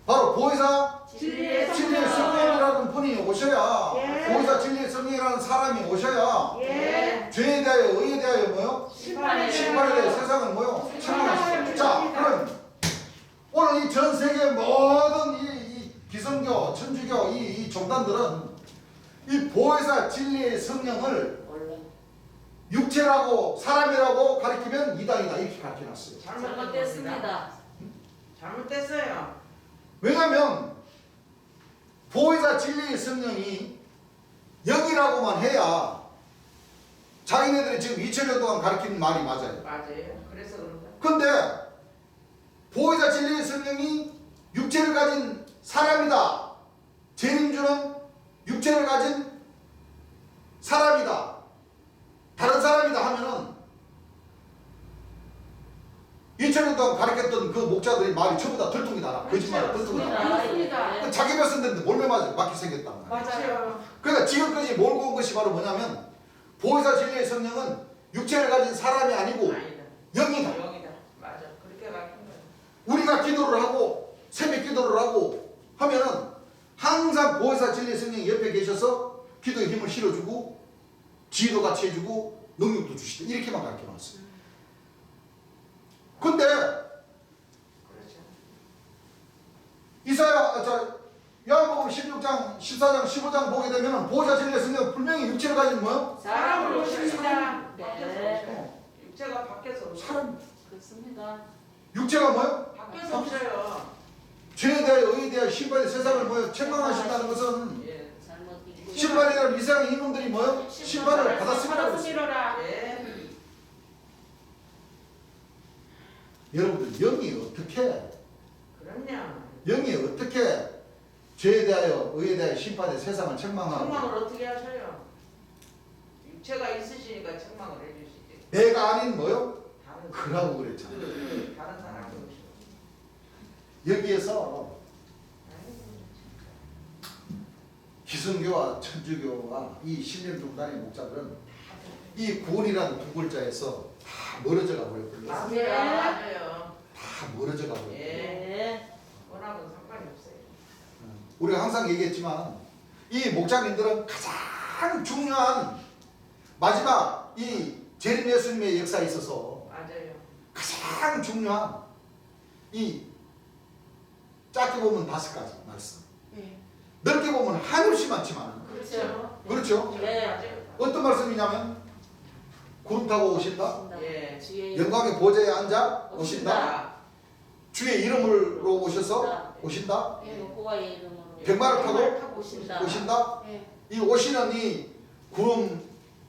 바로 보혜사 진리의 진리의 성령. 성령이라는 분이 오셔야 예. 보혜사 진리의 성령이라는 사람이 오셔야 예. 죄에 대하여 의에 대하여 뭐요? 심판에 심판에 대해 세상을 뭐요? 책망하시죠. 자, 그럼 오늘 이 전 세계 모든 이 기성교, 천주교 이 종단들은 이 보혜사 진리의 성령을 원래 육체라고 사람이라고 가리키면 이단이다 이렇게 가르쳐놨어요. 잘못됐습니다. 잘못됐어요. 왜냐하면 보혜사 진리의 성령이 영이라고만 해야 자기네들이 지금 2000년 동안 가르치는 말이 맞아요. 맞아요. 그래서 그런가. 근데 보혜사 진리의 성령이 육체를 가진 사람이다. 재림주는 육체를 가진 사람이다. 다른 사람이다 하면은 2000년 동안 가르쳤던 그 목자들이 말이 전부 다 들통이 나라. 거짓말 들통이 나라. 그렇습니다. 자기 백성들인데 몰매 맞아 맞게 생겼단 말이야. 맞아요. 그러니까 지금까지 몰고 온 것이 바로 뭐냐면 보혜사 진리의 성령은 육체를 가진 사람이 아니고 아니다. 영이다. 영이다. 맞아. 그렇게 가르친 거야. 우리가 기도를 하고 새벽 기도를 하고 하면은 항상 보혜사 진리의 성령이 옆에 계셔서 기도에 힘을 실어주고 지혜도 같이 해주고 능력도 주시다. 이렇게만 가르쳐 놨어요. 근데 그렇죠. 야고보음 16장, 14장, 15장 보게 되면은 보혜사 진리의 성령 분명히 육체를 가진 뭐요? 사람을 오십니다. 네. 육체가 밖에서 오셔. 사람. 그렇습니다. 육체가 뭐요? 밖에서 오셔요. 죄에 대하여 의에 대하여 심판의 세상을 뭐요? 책망하신다는 것은 예. 잘못 읽고. 심판이라는 이상의 이놈들이 뭐요? 심판을 받았습니다. 받았음이로라. 예. 여러분들 영이 어떻게 그럼요. 죄에 대하여 의에 대하여 심판의 세상을 책망하고 책망을 어떻게 하셔요? 육체가 있으시니까 책망을 해주시지. 내가 아닌 뭐요? 다른 그라고 그랬잖아. 다른 사람이 오시고. 여기에서 기성교와 천주교와 이 신림 중단의 목자들은 이 구원이라는 두 글자에서 다 멀어져 가고 있어요. 맞아요. 다 멀어져 가고 있어요. 예. 네. 원하고는 상관이 없어요. 우리가 항상 얘기했지만 이 목자님들은 가장 중요한 마지막 이 재림 예수님의 역사에 있어서 맞아요. 가장 중요한 이 짧게 보면 5가지 말씀, 네. 넓게 보면 한없이 많지만 그렇죠. 그렇죠? 네. 맞아요. 어떤 말씀이냐면 구름 타고 오신다, 예. 주의 영광의 보좌에 앉아 오신다, 자, 주의 이름으로 오셔서 오신다, 예. 여호와의 이름으로 백마를 타고 타고 오신다. 오신다. 예. 이 오시는 이 구름,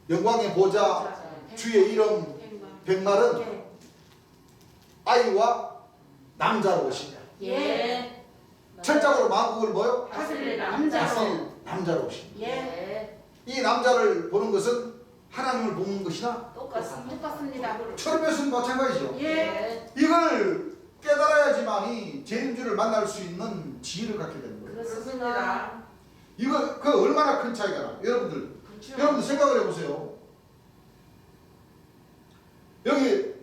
영광의 보좌, 주의 이름, 백말은 예. 아이와 남자로 오신다. 예. 철장으로 만국을 뭐요? 다스릴 다스릴 남자로. 남자로 오신다. 예. 이 남자를 보는 것은 하나님을 보는 것이나 똑같습니다. 똑같습니다. 철배수는 마찬가지죠. 예. 이걸 깨달아야지만이 재림주를 만날 수 있는 지혜를 갖게 되는 거예요. 그렇습니다. 이거 그 얼마나 큰 차이가 나? 여러분들 그렇죠. 여러분들 생각을 해보세요. 여기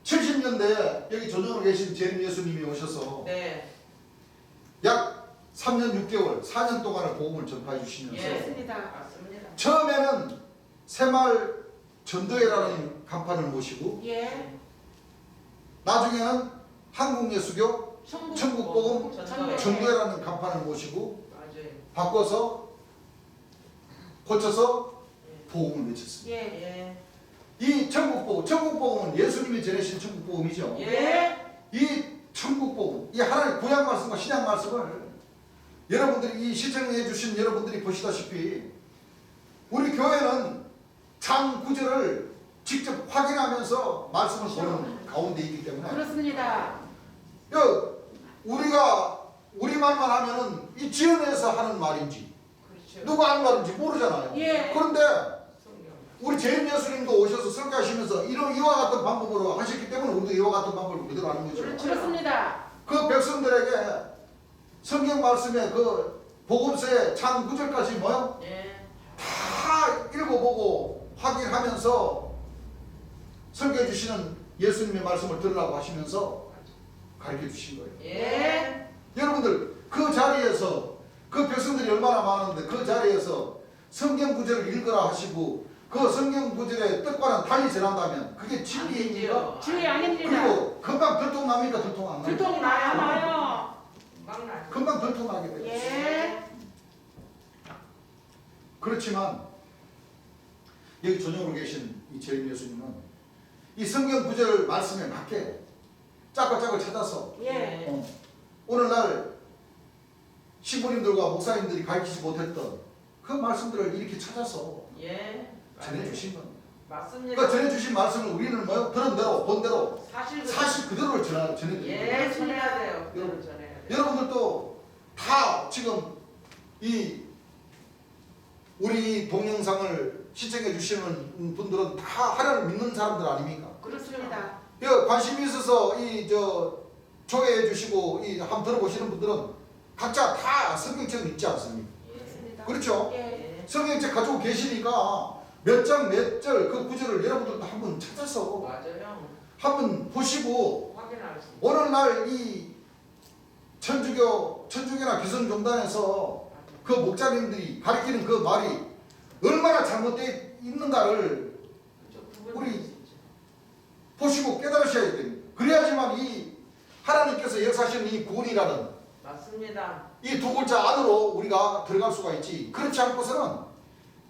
70년대에 여기 조정으로 계신 재림 예수님이 오셔서 네. 약 3년 6개월, 4년 동안을 복음을 전파해 주시면서 예. 그렇습니다. 맞습니다. 처음에는 새마을 전도회라는 간판을 모시고 예. 나중에는 한국예수교 천국복음 전도회. 전도회라는 간판을 모시고 맞아요. 바꿔서 고쳐서 복음을 외쳤습니다. 예. 예. 이 천국복음은 예수님이 전해신 천국복음이죠. 예. 이 천국복음, 이 하나님의 구약 말씀과 신약 말씀을 여러분들이 이 시청해 주신 여러분들이 보시다시피 우리 교회는 장 구절을 직접 확인하면서 말씀을 보는 가운데 있기 때문에 그렇습니다. 우리가 우리말만 하면은 이 지어내서 하는 말인지 그렇죠. 누가 하는 말인지 모르잖아요. 예. 그런데 성경. 우리 재림 예수님도 오셔서 설교하시면서 이와 같은 방법으로 하셨기 때문에 우리도 이와 같은 방법을 그대로 하는 거죠. 그렇죠. 그렇습니다. 그 백성들에게 성경 말씀의 그 복음서의 장 9절까지 뭐요? 예. 다 읽어보고 확인하면서 설교해 주시는 예수님의 말씀을 들으라고 하시면서 가르쳐 주신 거예요. 예. 여러분들 그 자리에서 그 백성들이 얼마나 많은데 그 자리에서 성경 구절을 읽으라 하시고 그 성경 구절의 뜻과는 달리 전한다면 그게 진리입니까? 주의 아닙니다. 그리고 금방 들통납니까? 들통 안 납니까? 들통이 나요. 금방 나죠. 금방 들통나게 돼요. 예. 그렇지만 여기 전용으로 계신 이 재림 예수님은 이 성경 구절 말씀에 맞게 짝을 찾아서 예. 오늘날 신부님들과 목사님들이 가르치지 못했던 그 말씀들을 이렇게 찾아서 예. 전해주신 겁니다. 맞습니다. 그러니까 전해주신 말씀을 우리는 뭐요? 들은 대로 본 대로 사실 사실 그대로를 전해드리는 예, 거예요. 전해야 돼요. 그대로 전해야 돼요. 여러분들도 다 지금 이 우리 동영상을 시청해 주시는 분들은 다 하나님을 믿는 사람들 아닙니까? 그렇습니다. 이거 관심이 있어서 이 저 조회해 주시고 이 한번 들어보시는 분들은 각자 다 성경책은 있지 않습니까? 맞습니다. 그렇죠? 예. 예. 성경책 가지고 계시니까 몇 장 몇 절 그 구절을 여러분들도 한번 찾아서 맞아요. 한번 보시고 확인할 수 있어요. 오늘날 이 천주교나 기성종단에서 그 목자님들이 가르치는 그 말이 얼마나 잘못되어 있는가를 우리 보시고 깨달으셔야 됩니다. 그래야지만 이 하나님께서 역사하시는 이 구원이라는 맞습니다. 이 두 글자 안으로 우리가 들어갈 수가 있지, 그렇지 않고서는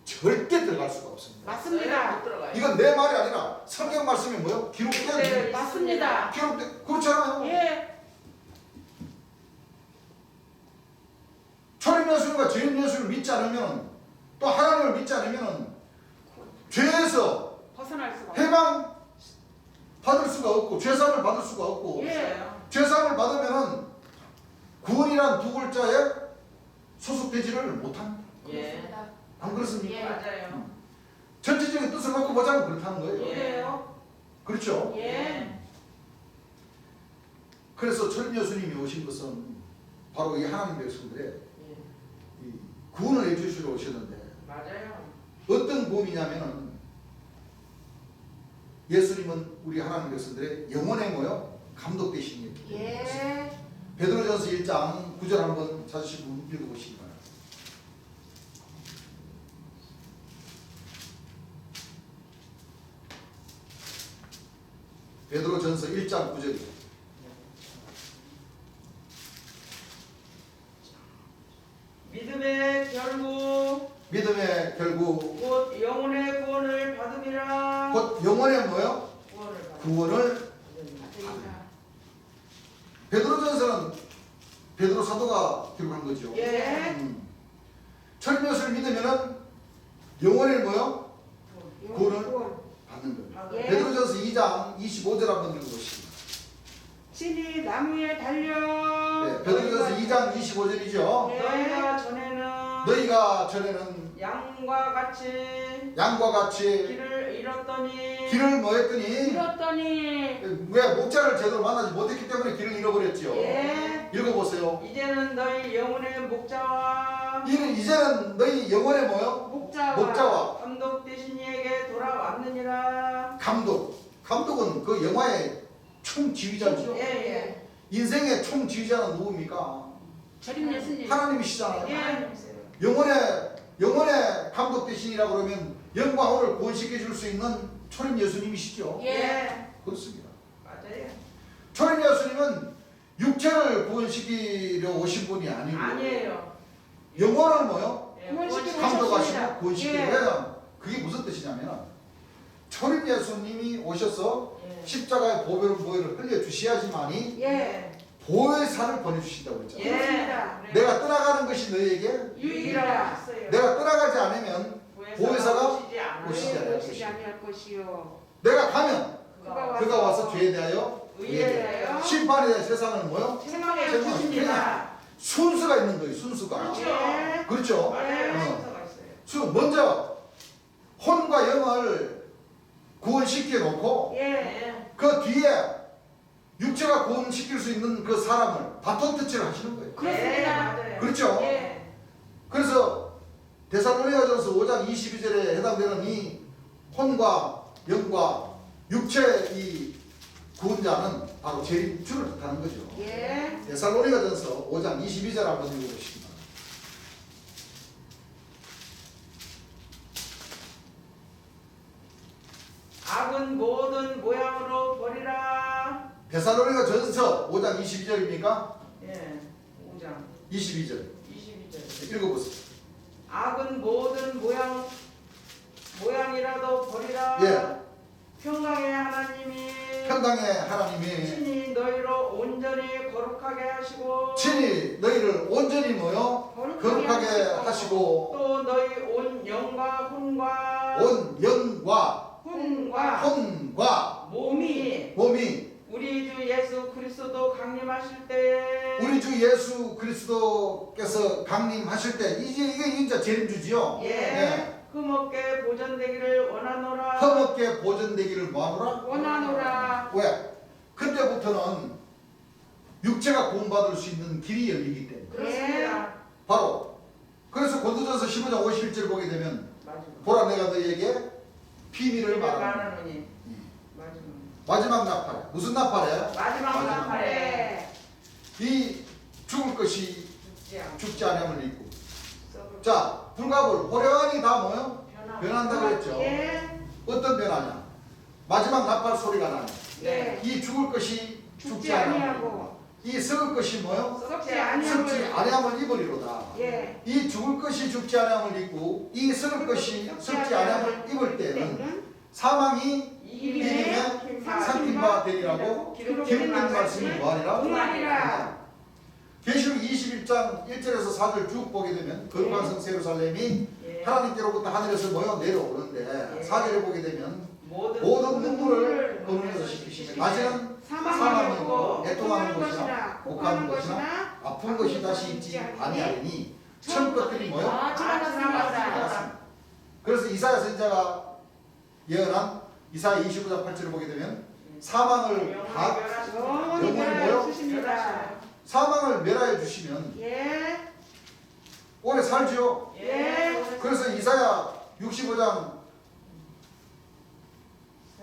절대 들어갈 수가 없습니다. 맞습니다. 못 들어가요. 이건 내 말이 아니라 성경 말씀이 뭐요? 기록된 맞습니다. 그렇잖아요. 예. 초림 예수님과 죄인 예수를 믿지 않으면, 또 하나님을 믿지 않으면 죄에서 벗어날 수가 없어요. 해방 받을 수가 없고 죄사함을 받을 수가 없고, 예. 죄사함을 받으면은 구원이란 두 글자에 소속되지를 못합니다. 예. 안 그렇습니까? 예. 맞아요. 전체적인 뜻을 놓고 보자면 그렇다는 거예요. 그래요. 그렇죠? 예. 그래서 초림 예수님이 오신 것은 바로 이 하나님 백성들의 예. 이 구원을 해주시러 오셨는데, 맞아요. 어떤 구원이냐면은 예수님은 우리 하나님 백성들의 영혼의 뭐요? 감독 되신 일. 예. 베드로전서 1장 9절 한번 찾으시고 읽어보시기 바랍니다. 베드로전서 1장 9절입니다. 믿음의 결국 믿음의 결국 곧 영혼의 구원을 받음이라. 곧 영혼의 뭐요? 구원을 받음. 구원을. 맞습니다. 베드로전서는 베드로 사도가 기록한 거죠. 예. 철몇을 믿으면은 영혼의 뭐요? 구원을 구원. 받는 거예요. 받음. 예. 베드로전서 2장 25절 한번 읽어보시죠. 신이 나무에 달려. 네, 베드로전서 2장 25절이죠. 예. 너희가 전에는 양과 같이 양과 같이 길을 잃었더니 길을 뭐 했더니, 잃었더니. 왜 목자를 제대로 만나지 못했기 때문에 길을 잃어버렸죠. 예. 읽어보세요. 이제는 너희 영혼의 목자와 이제는 너희 영혼의 뭐요? 목자와 감독 되신 이에게 돌아왔느니라. 감독은 그 영화의 총지휘자죠. 예. 인생의 총지휘자는 누굽니까? 저림 예수님. 하나님이시잖아요. 예. 하나님이세요. 영혼의 감독 되시니라 그러면 영과 혼을 구원시켜 줄 수 있는 초림 예수님이시죠. 예. 그렇습니다. 맞아요. 초림 예수님은 육체를 구원시키려 오신 분이 아니고 아니에요. 영혼을 뭐요? 예, 구원시키고 감독하시고 구원시키려 예. 해요. 그게 무슨 뜻이냐면 초림 예수님이 오셔서 예. 십자가의 보혈을 흘려주셔야지만이 예. 보혜사를 보내주신다고 했잖아요. 그렇습니다. 그래. 내가 떠나가는 것이 너에게 유익이라. 했어요. 내가 떠나가지 않으면 보혜사가 오시지 않아요. 오시지 않아요. 오시지 아니할 것이요. 내가 가면 그가 그가 와서 죄에 대하여 의에 대하여 심판에 대한 세상을 뭐요? 책망해 책망. 주십니다. 순수가 있는 거예요. 순수가. 그렇죠. 예. 그렇죠? 맞아요. 어. 순서가 있어요. 먼저 혼과 영을 구원시켜 놓고 예. 예. 그 뒤에 육체가 구원시킬 수 있는 그 사람을 바톤 터치를 하시는 거예요. 그렇습니다. 예, 맞아요. 그렇죠? 예. 그래서 데살로니가전서 5장 22절에 해당되는 이 혼과 영과 육체 이 구원자는 바로 재림주를 뜻하는 거죠. 예. 데살로니가전서 5장 22절 한번 읽어보시기 바랍니다. 악은 모든 모양으로 버리라. 데살로니가전서 5장 22절입니까? 예. 5장 22절 22절. 읽어보세요. 악은 모든 모양이라도 버리라. 예. 평강의 하나님이 평강의 하나님이 친히 너희로 온전히 거룩하게 하시고 친히 너희를 온전히 뭐요? 거룩하게 하시고 또 너희 온 영과 혼과 온 영과 혼과 몸이 몸이 우리 주 예수 그리스도 강림하실 때 우리 주 예수 그리스도께서 강림하실 때 이게 이제 재림주지요. 예. 네. 흠없게 보존되기를 원하노라. 흠없게 보존되기를 뭐하노라? 원하노라. 왜? 그때부터는 육체가 구원받을 수 있는 길이 열리기 때문에. 그렇습니다. 바로 그래서 고린도전서 15장 51절 보게 되면 마지막. 보라 내가 너희에게 비밀을 말하노니 말하노니. 마지막. 마지막 나팔. 무슨 나팔이에요? 마지막 마지막 나팔에 네. 이 죽을 것이 죽지 않고 죽지 않음을 입고. 썩을 자, 불갑을 호련히 다 뭐요? 변화. 변한다 그랬죠. 예. 어떤 변화냐? 마지막 나팔 소리가 나네. 예. 이 죽을 것이 죽지 아니하고 이 썩을 것이 뭐요? 썩지 썩지 아니함을. 아니함을 입으리로다. 예. 이 죽을 것이 죽지 아니함을 입고 이 썩을 것이 썩지 아니함을 입을 때는 사망이 이김에 삼킨 바 되리라고 기록된 말씀이 뭐하리라? 무하리라. 계시록 21장 1절에서 4절 쭉 보게 되면 거룩한 성 예루살렘이 예. 하나님께로부터 하늘에서 모여 내려오는데 예. 4절에 보게 되면 모든 모든 눈물을 눈물에서 씻기시며 낮에는 사망이고 애통하는 것이나 목하는 것이나 아픈 것이 다시 있지 아니하리니 처음 것들이 뭐요? 아, 지나갔습니다. 지나갔습니다. 그래서 이사야 선지자가 예언한 이사야 29장 8절을 보게 되면 사망을 다 영원히 영원히 멸하여 뭐요? 주십니다. 사망을 멸하여 주시면 예. 오래 살지요. 예. 그래서 이사야 65장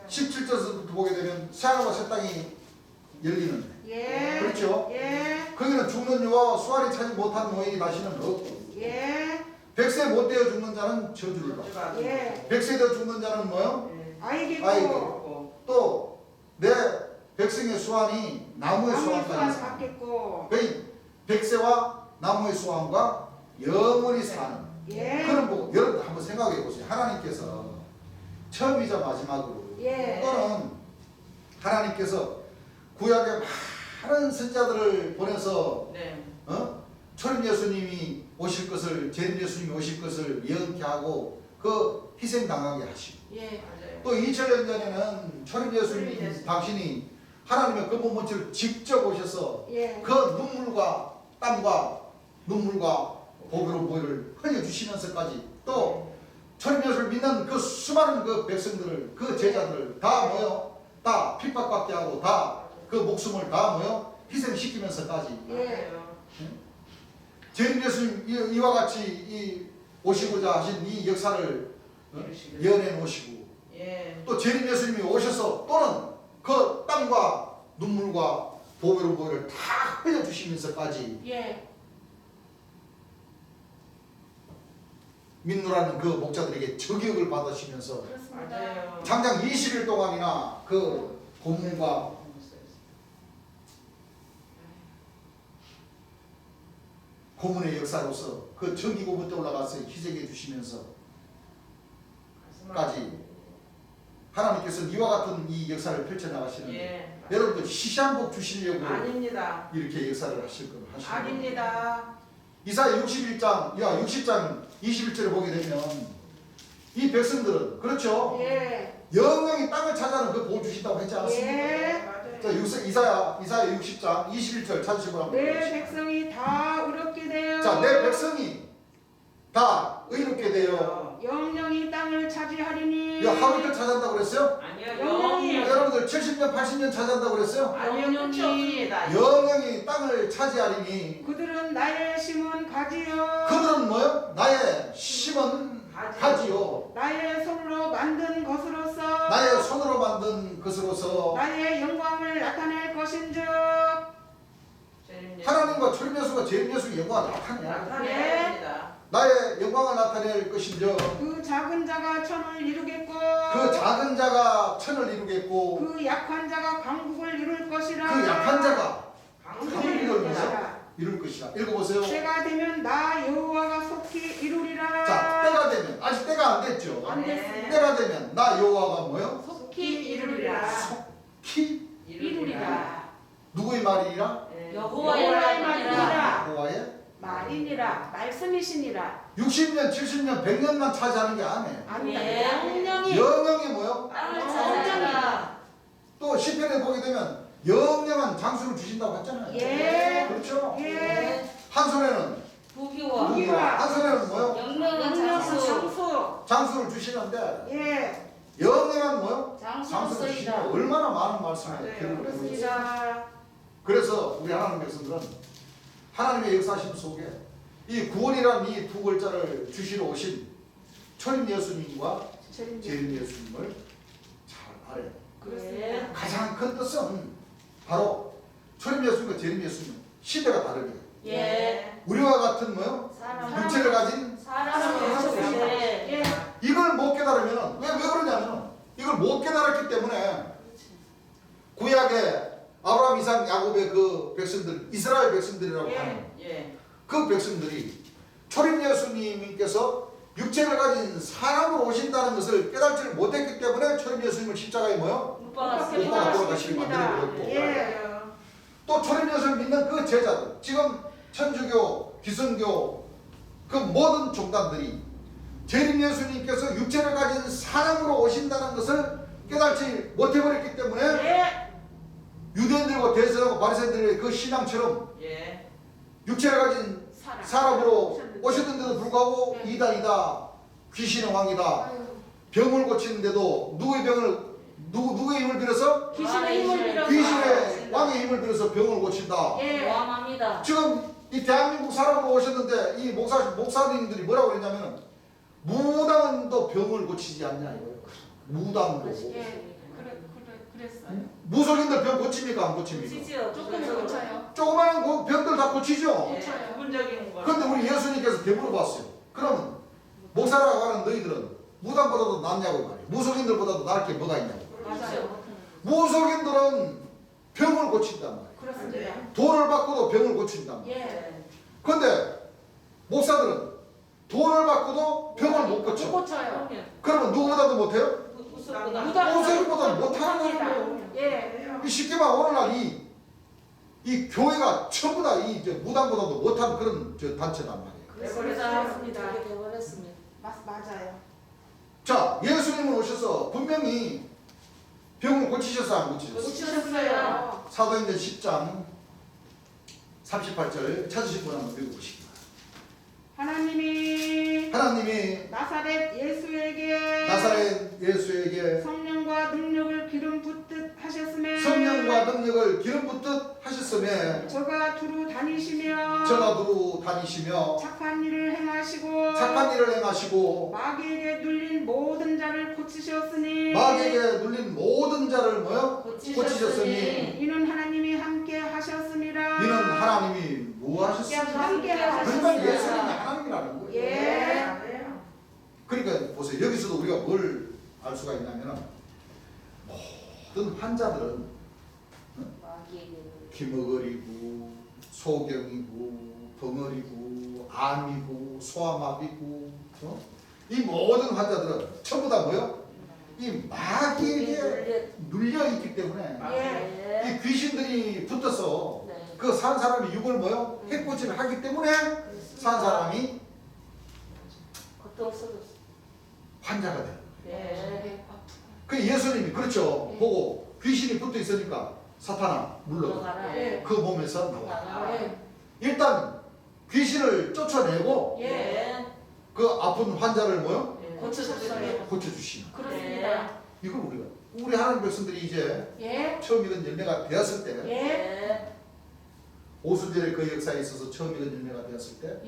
17절부터 보게 되면 새하늘과 새 땅이 열리는데 예. 그렇죠? 예. 거기는 죽는 유와 수알이 차지 못한 노인이 다시는 없고 예. 100세 못 되어 죽는 자는 저주를 받고 예. 100세 되어 죽는 자는 뭐요? 아이겠고 아이고. 또 내 백성의 수완이 나무의 나무의 수완 수완까지 사는 받겠고. 그러니까 100세와 나무의 수완과 영원히 사는 예. 그런 거 여러분 한번 생각해 보세요. 하나님께서 처음이자 마지막으로 예. 또는 하나님께서 구약에 많은 선자들을 보내서 네. 초림 예수님이 오실 것을 재림 예수님이 오실 것을 예언케 하고 그 희생 당하게 하시고 예. 맞아요. 또 2000년 전에는 초림 예수님 당신이 하나님의 근본 본체를 직접 오셔서 예. 그 눈물과 땀과 눈물과 보배로 보혈을 흘려주시면서까지 또 초림 예수를 믿는 그 수많은 그 백성들을 그 제자들을 다 모여 다 핍박받게 하고 다 그 목숨을 다 모여 희생시키면서까지 예. 맞아요. 재림 예수님 이와 같이 이 오시고자 하신 이 역사를 이루시길. 예언해 놓으시고 예. 또 재림 예수님이 오셔서 또는 그 땀과 눈물과 보배로 보혈을 다 흘려주시면서까지 예. 민노라는 그 목자들에게 저격을 받으시면서 그렇습니다. 맞아요. 장장 20일 동안이나 그 고문과 고문의 역사로서 그 전기고부터 올라가서 희생해 주시면서까지 하나님께서 이와 같은 이 역사를 펼쳐나가시는데 예. 여러분들 시시한복 주시려고 아닙니다. 이렇게 역사를 하실 걸 하시는 거예요. 아닙니다. 이사야 60장 21절을 보게 되면 이 백성들은 그렇죠. 예. 영영이 땅을 차지하는 그 복 주신다고 했지 않았습니까? 예. 맞아요. 자, 이사야 60장 21절 찾으시고 한번 내 보십시오. 백성이 다 의롭게 되어 자, 내 백성이 다 의롭게 되어 영영이 땅을 차지하리니. 하루 이틀 차지한다고 그랬어요? 아니요. 영영이. 영영. 여러분들 70년 80년 차지한다고 그랬어요? 아니요. 끝이 없습니다. 영영이 땅을 차지하리니 그들은 나의 심은 가지요. 그들은 뭐요? 나의 심은 가지요. 나의 손으로 만든 것으로서 나의 손으로 만든 것으로서 나의 영광을 나타낼 것인즉. 하나님과 초림 예수가 재림 예수의 영광을 나타내야 나타내야 됩니다. 나의 영광을 나타낼 것인즉 그 작은 자가 천을 이루겠고 그 작은 자가 천을 이루겠고 그 약한 자가 강국을 이룰 것이라. 그 약한 자가 강국을 강국을 이루겠다. 이룰 것이다. 읽어보세요. 때가 되면 나 여호와가 속히 이루리라. 자, 때가 되면 아직 때가 안 됐죠. 안 됐습니다. 때가 되면 나 여호와가 뭐요? 속히 이루리라. 속히 이루리라. 누구의 말이니라? 예. 여호와의 여호와의 말이니라. 말이니라. 여호와의 말이니라. 말씀이시니라. 60년, 70년, 100년만 차지하는 게 아니에요. 아니다. 예. 영영이 영영이 뭐요? 땅을 차지하라. 또 시편에 보게 되면 영영한 장수를 주신다고 했잖아요. 예. 그렇죠? 예. 한 손에는 부귀와 부귀와 한 손에는 뭐요? 영명한 영영한 장수. 장수. 장수 말씀을 주시는데 예. 영원한 뭐요? 장수로서이다. 장수를 주시면 얼마나 많은 말씀을 맞아요. 들을 수 그렇습니다. 그래서 우리 하나님 백성들은 하나님의 역사심 속에 이 구원이라는 이 두 글자를 주시러 오신 초림 예수님과 재림 예수님을 잘 알아요. 그렇습니다. 가장 큰 뜻은 바로 초림 예수님과 재림 예수님 시대가 다르게 예. 우리와 같은 뭐요? 사람. 육체를 가진 사람을 오셨는데. 예. 이걸 못 깨달으면 왜 그러냐면 이걸 못 깨달았기 때문에 구약의 아브라함, 이삭, 야곱의 그 백성들 이스라엘 백성들이라고 하는 예. 그 백성들이 초림 예수님께서 육체를 가진 사람으로 오신다는 것을 깨닫지를 못했기 때문에 초림 예수님을 십자가에 뭐요? 못 못 박았습니다. 박아 돌아가시게 만들어버렸고 예. 또 초림 예수를 믿는 그 제자들 지금 천주교, 기성교 그 모든 종단들이 재림 예수님께서 육체를 가진 사람으로 오신다는 것을 깨닫지 못해버렸기 때문에 예. 유대인들과 대제사장과 바리새인들의 그 신앙처럼 예. 육체를 가진 사람으로 오셨는데도 불구하고 이단이다, 귀신의 왕이다, 병을 고치는데도 누구의 힘을 빌어서 귀신의 힘을 빌어서 귀신의 왕의 힘을 빌어서 병을 고친다. 예. 모함합니다. 지금 이 대한민국 사람으로 오셨는데 이 목사님들이 뭐라고 그랬냐면 무당도 병을 고치지 않냐 이거예요. 무당도. 예. 그랬어요. 무속인들 병 고칩니까 안 고칩니까? 고치지요. 조금 고쳐요. 조그마한 그 병들 다 고치죠. 예. 부분적인 거. 그런데 우리 예수님께서 되물어봤어요. 그러면 목사라고 하는 너희들은 무당보다도 낫냐고 말이에요. 무속인들보다도 나을 게 뭐가 있냐고. 맞아요. 무속인들은 병을 고친단 말이에요. 그렇습니다. 돈을 받고도 병을 고친단 말이에요. 예. 그런데 목사들은 돈을 받고도 병을 못 고쳐. 고쳐요. 그러면 누구보다도 못해요? 무속인보다 못하는 거예요. 예. 이 쉽게 말하면 오늘날 이 교회가 전부 다 이 무당보다도 못한 그런 단체단 말이에요. 그렇습니다. 그렇게 돼버렸습니다. 맞아요. 자, 예수님은 오셔서 분명히 병을 고치셨어요, 안 고치셨어요? 고치셨어요. 사도행전 10장 38절 찾으신 분 한번 읽어보시기 하나님이 하나님이 나사렛 예수에게 나사렛 예수에게 성령과 능력을 기름 붓듯 하셨음에 성령과 능력을 기름 붓듯 하셨음에 저가 두루 다니시며 저가 두루 다니시며 착한 일을 행하시고 착한 일을 행하시고 마귀에게 눌린 모든 자를 고치셨으니 마귀에게 눌린 모든 자를 뭐요? 고치셨으니 이는 하나님이 함께 하셨습니다. 이는 하나님이 뭐 하셨습니까? 함께 하셨습니다. 그러니까 예수님이 하나님이라는 거예요. 예. 그러니까 보세요. 여기서도 우리가 뭘 알 수가 있냐면 모든 환자들은 기머거리고 소경이고 벙어리고 암이고 소아마비고 이 모든 환자들은 전부 다 뭐요? 이 마귀에게 눌려있기 때문에 예. 이 귀신들이 붙어서 네. 그 산 사람이 육을 뭐요? 해코지를 하기 때문에 산 사람이 고통스럽습니다. 환자가 되는 거예요. 네. 그 예수님이 그렇죠. 예. 보고 귀신이 붙어 있으니까 사탄아 물러가. 예. 그 몸에서 나와. 나가라. 일단 귀신을 쫓아내고 예. 그 아픈 환자를 뭐요? 고치셨어요. 고쳐주시는. 그렇습니다. 이걸 우리 하나님 백성들이 이제 예. 처음 이런 열매가 되었을 때 예. 예. 오순절의 그 역사에 있어서 처음 이런 열매가 되었을 때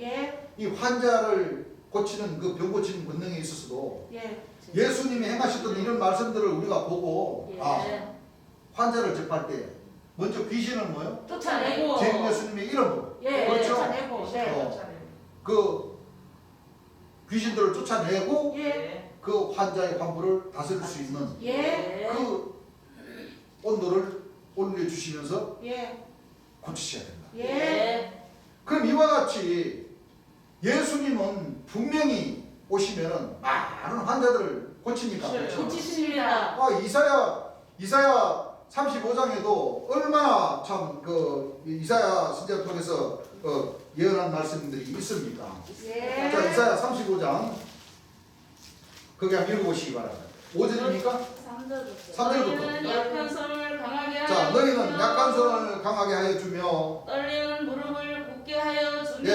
이 예. 환자를 고치는 그 병 고치는 권능에 있어서도 예. 예수님이 행하셨던 이런 말씀들을 우리가 보고 예. 아 환자를 접할 때 먼저 귀신을 뭐요? 쫓아내고 재림 예수님의 이름으로 예. 그렇죠? 쫓아내고 네. 그 귀신들을 쫓아내고 예. 그 환자의 환부를 다스릴 수 있는 예. 그 온도를 올려주시면서 예. 고치셔야 된다. 예. 그럼 이와 같이 예수님은 분명히 오시면은 많은 환자들을 고칩니까? 그렇죠. 고치십니다. 이사야 35장에도 얼마나 참 그 이사야 선지자를 통해서 예언한 말씀들이 있습니까? 예. 자, 이사야 35장 거기 한번 읽어보시기 바랍니다. 5절입니까? 3절부터. 너희는 약한 손을 강하게 하여 자, 너희는 주며 약한 손을 강하게 하여 주며 떨리는 무릎을 굳게 하여 주며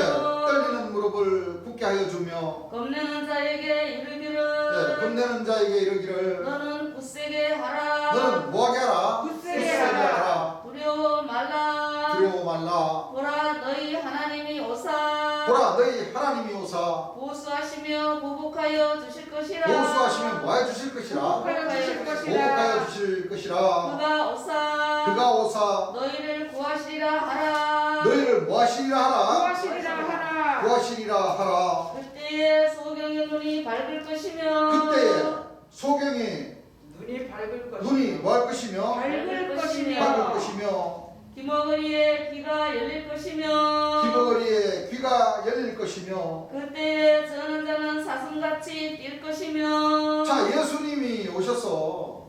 떨리는 무릎을 굳게 하여 주며 겁내는 자에게 이르기를 겁내는 자에게 이르기를 너는 굳세게 하라. 너는 뭐하게 하라? 굳세게 하라. 두려워 말라. 두려워 말라. 보라 너희 하나님이 오사. 보라 너희 하나님이 오사 보수하시며 보복하여 주실 것이라. 보수하시면 뭐해 주실 것이라. 보복하여 주실 것이라. 보복하여 주실 것이라. 그가 오사. 그가 오사 너희를 구하시리라 하라. 너희를 뭐하시리라 하라. 구하시리라 하라. 구하시리라 하라. 그때에 소경의 눈이 밝을 것이며 그때 소경의 눈이 밝을 것이다. 눈이 뭐할 것이며 밝을 것이며 밝을 것이며 귀머거리에 귀가 열릴 것이며 귀머거리에 귀가 열릴 것이며. 그때에 저는 자는 사슴같이 뛸 것이며. 자, 예수님이 오셔서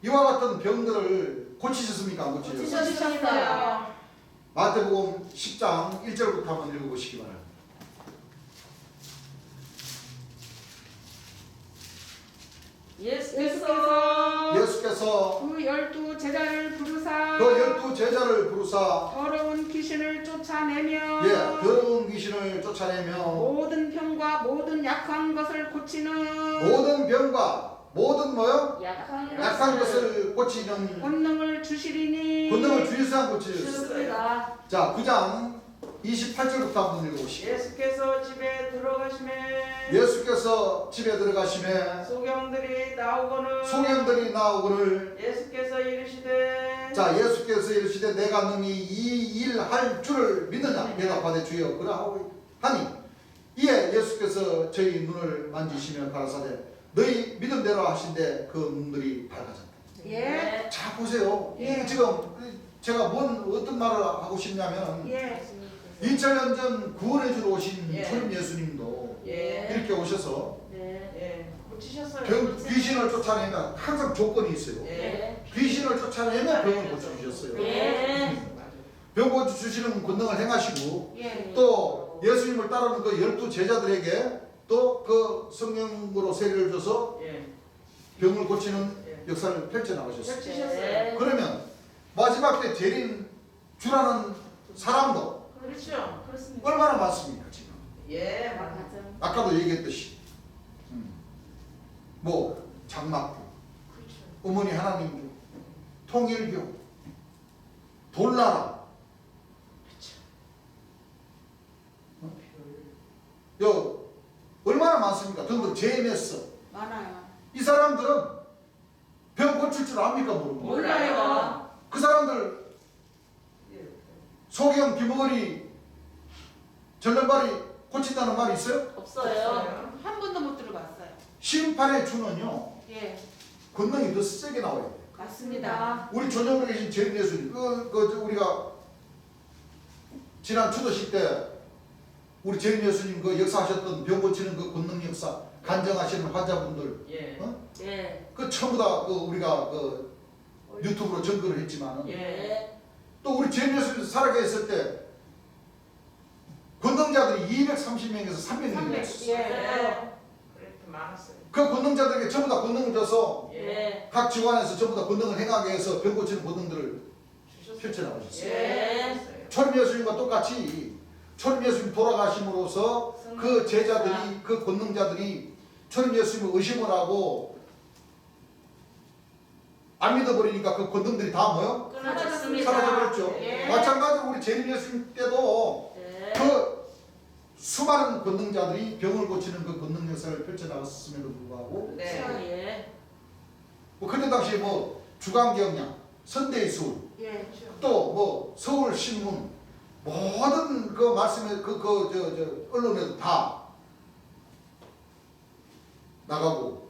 이와 같은 병들을 고치셨습니까? 안 고치셨습니까? 고치셨습니다. 마태복음 10장 1절부터 한번 읽어보시기 바랍니다. 예수께서 그 12 제자를 부르사 그 12제자를 부르사 더러운 귀신을 쫓아내며 더러운 귀신을 쫓아내며 모든 병과 모든 약한 것을 고치는 모든 병과 모든 뭐요? 약한 것을 고치는 권능을 주시리니 권능을 주의사 고치셨습니다. 주셨습니다. 자, 9장 28절부터 한번 읽어보시죠. 예수께서 집에 들어가시매 예수께서 집에 들어가시매 소경들이 나오거늘 소경들이 나오거늘 예수께서 이르시되 자, 예수께서 이르시되 내가 능히 이 일 할 줄을 믿느냐 대답하되 주여 그러하오니 하니 이에 예수께서 저희 눈을 만지시며 가라사대 너희 믿음대로 하신데 그 눈들이 밝아졌다. 예. 자, 보세요. 예. 지금 제가 어떤 말을 하고 싶냐면 예. 2000년 전 구원해 주러 오신 예. 초림 예수님도 예. 이렇게 오셔서 네. 예. 고치셨어요. 귀신을 쫓아내면 항상 조건이 있어요. 예. 귀신을 쫓아내면 병을 고쳐주셨어요. 예. 병 고쳐주시는 권능을 행하시고 예. 또 예수님을 따르는 그 12제자들에게 또 그 성령으로 세례를 줘서 예. 병을 고치는 예. 역사를 펼쳐나가셨어요. 펼치셨어요. 그러면 마지막 때 재림 주라는 사람도 그렇죠. 그렇습니다. 얼마나 많습니까 지금? 예. 맞아요. 맞아. 아까도 얘기했듯이 뭐 장막부, 그렇죠. 어머니 하나님교, 통일교, 돌나라, 여 얼마나 많습니까? 등등 JMS 많아요. 이 사람들은 병 고칠 줄 압니까 모릅니까? 몰라요. 그 사람들 예. 소경, 귀머거리, 절름발이 고친다는 말이 있어요? 없어요. 한 번도 못 들어봤어요. 심판의 주는요 예. 권능이 더 세게 나와야 돼요. 맞습니다. 우리 조정으로 계신 재림 예수님 우리가 지난 추도식 때 우리 재림 예수님 그 역사하셨던 병 고치는 그 권능 역사 간증하시는 환자분들 예. 예. 그 전부 다 그 우리가 그 유튜브로 전거를 했지만 예. 또 우리 재림 예수님 살아계셨을 때 권능자들이 230명에서 300명이 있었어요. 예. 그렇게 많았어요. 그 권능자들에게 전부 다 권능을 줘서 예. 각 지관에서 전부 다 권능을 행하게 해서 병 고치는 권능들을 주셨어요. 펼쳐나가셨어요. 예. 초림 예수님과 똑같이 초림 예수님 돌아가심으로써 그 제자들이 그 권능자들이 초림 예수님을 의심을 하고 안 믿어버리니까 그 권능들이 다 뭐요? 끊어졌습니다. 사라져버렸죠. 예. 마찬가지로 우리 재림 예수님 때도 예. 그 수많은 권능자들이 병을 고치는 그 권능 역사를 펼쳐나갔음에도 불구하고 네. 예. 뭐 그때 당시에 뭐 주간경향, 선대이술 예. 또 뭐 서울신문 모든 그 말씀에 언론에도 다 나가고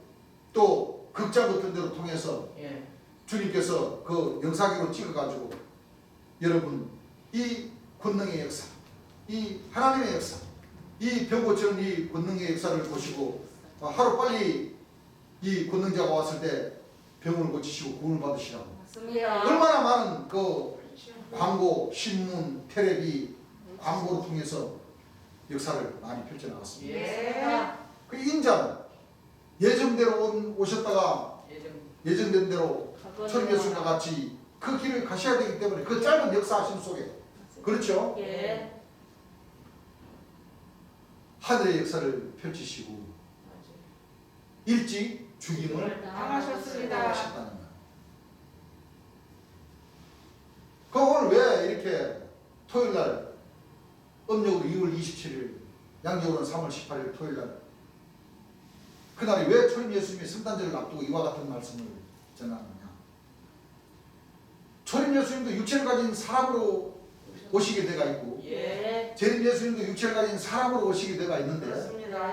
또 극장 같은 데로 통해서 예. 주님께서 그 영상으로 찍어가지고 여러분 이 권능의 역사, 이 하나님의 역사, 이 병 고치는 이 권능의 역사를 보시고 하루 빨리 이 권능자가 왔을 때 병을 고치시고 구원을 받으시라고 맞습니다. 얼마나 많은 그 그렇죠. 광고, 신문, 텔레비 광고를 통해서 역사를 많이 펼쳐나갔습니다. 예. 그 인자는 예정대로 오셨다가 예정된 대로 초림 예수님과 같이 그 길을 가셔야 되기 때문에 그 짧은 역사하심 속에 그렇죠? 예. 하늘의 역사를 펼치시고 맞아요. 일찍 죽임을 당하셨습니다. 당하셨다는 거예요. 그럼 오늘 왜 이렇게 토요일날 음력으로 2월 27일 양력으로는 3월 18일 토요일날 그날이 왜 초림 예수님의 성탄절을 앞두고 이와 같은 말씀을 전하느냐. 초림 예수님도 육체를 가진 사람으로 오시게 돼가 있고 예. 재림 예수님도 육체를 가진 사람으로 오시게 돼가 있는데 그렇습니다.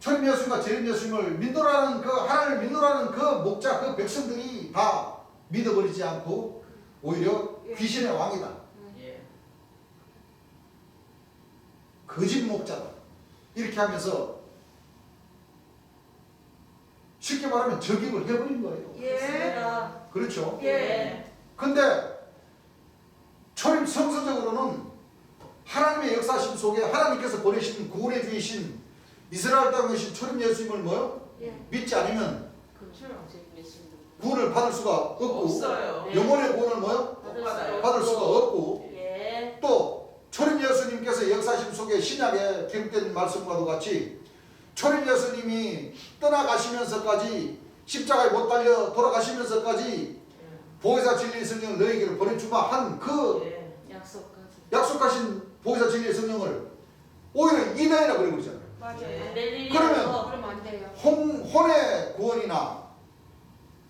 초림 예수님과 재림 예수님을 믿노라는 그 하나님을 믿노라는 그 목자 그 백성들이 다 믿어버리지 않고 오히려 귀신의 왕이다. 예. 거짓 목자다. 이렇게 하면서 쉽게 말하면 적임을 해버린 거예요. 예. 그렇죠? 예. 근데 초림 성서적으로는 하나님의 역사심 속에 하나님께서 보내신 구원의 주이신 이스라엘 땅에 계신 초림 예수님을 뭐요? 예. 믿지 않으면 그렇죠. 구원을 받을 수가 없고 없어요. 영혼의 구원을 뭐요? 못 받아요. 받을 수가 없고 예. 또 초림 예수님께서 역사심 속에 신약에 기록된 말씀과도 같이 초림 예수님이 떠나가시면서까지 십자가에 못 달려 돌아가시면서까지 보혜사 진리의 성령을 너희에게로 보내주마 한 그 예. 약속까지. 약속하신 보혜사 진리의 성령을 오히려 이단이라 그러고 있잖아요. 맞아요. 예. 내리리. 그러면 그러면 안 돼요. 혼의 구원이나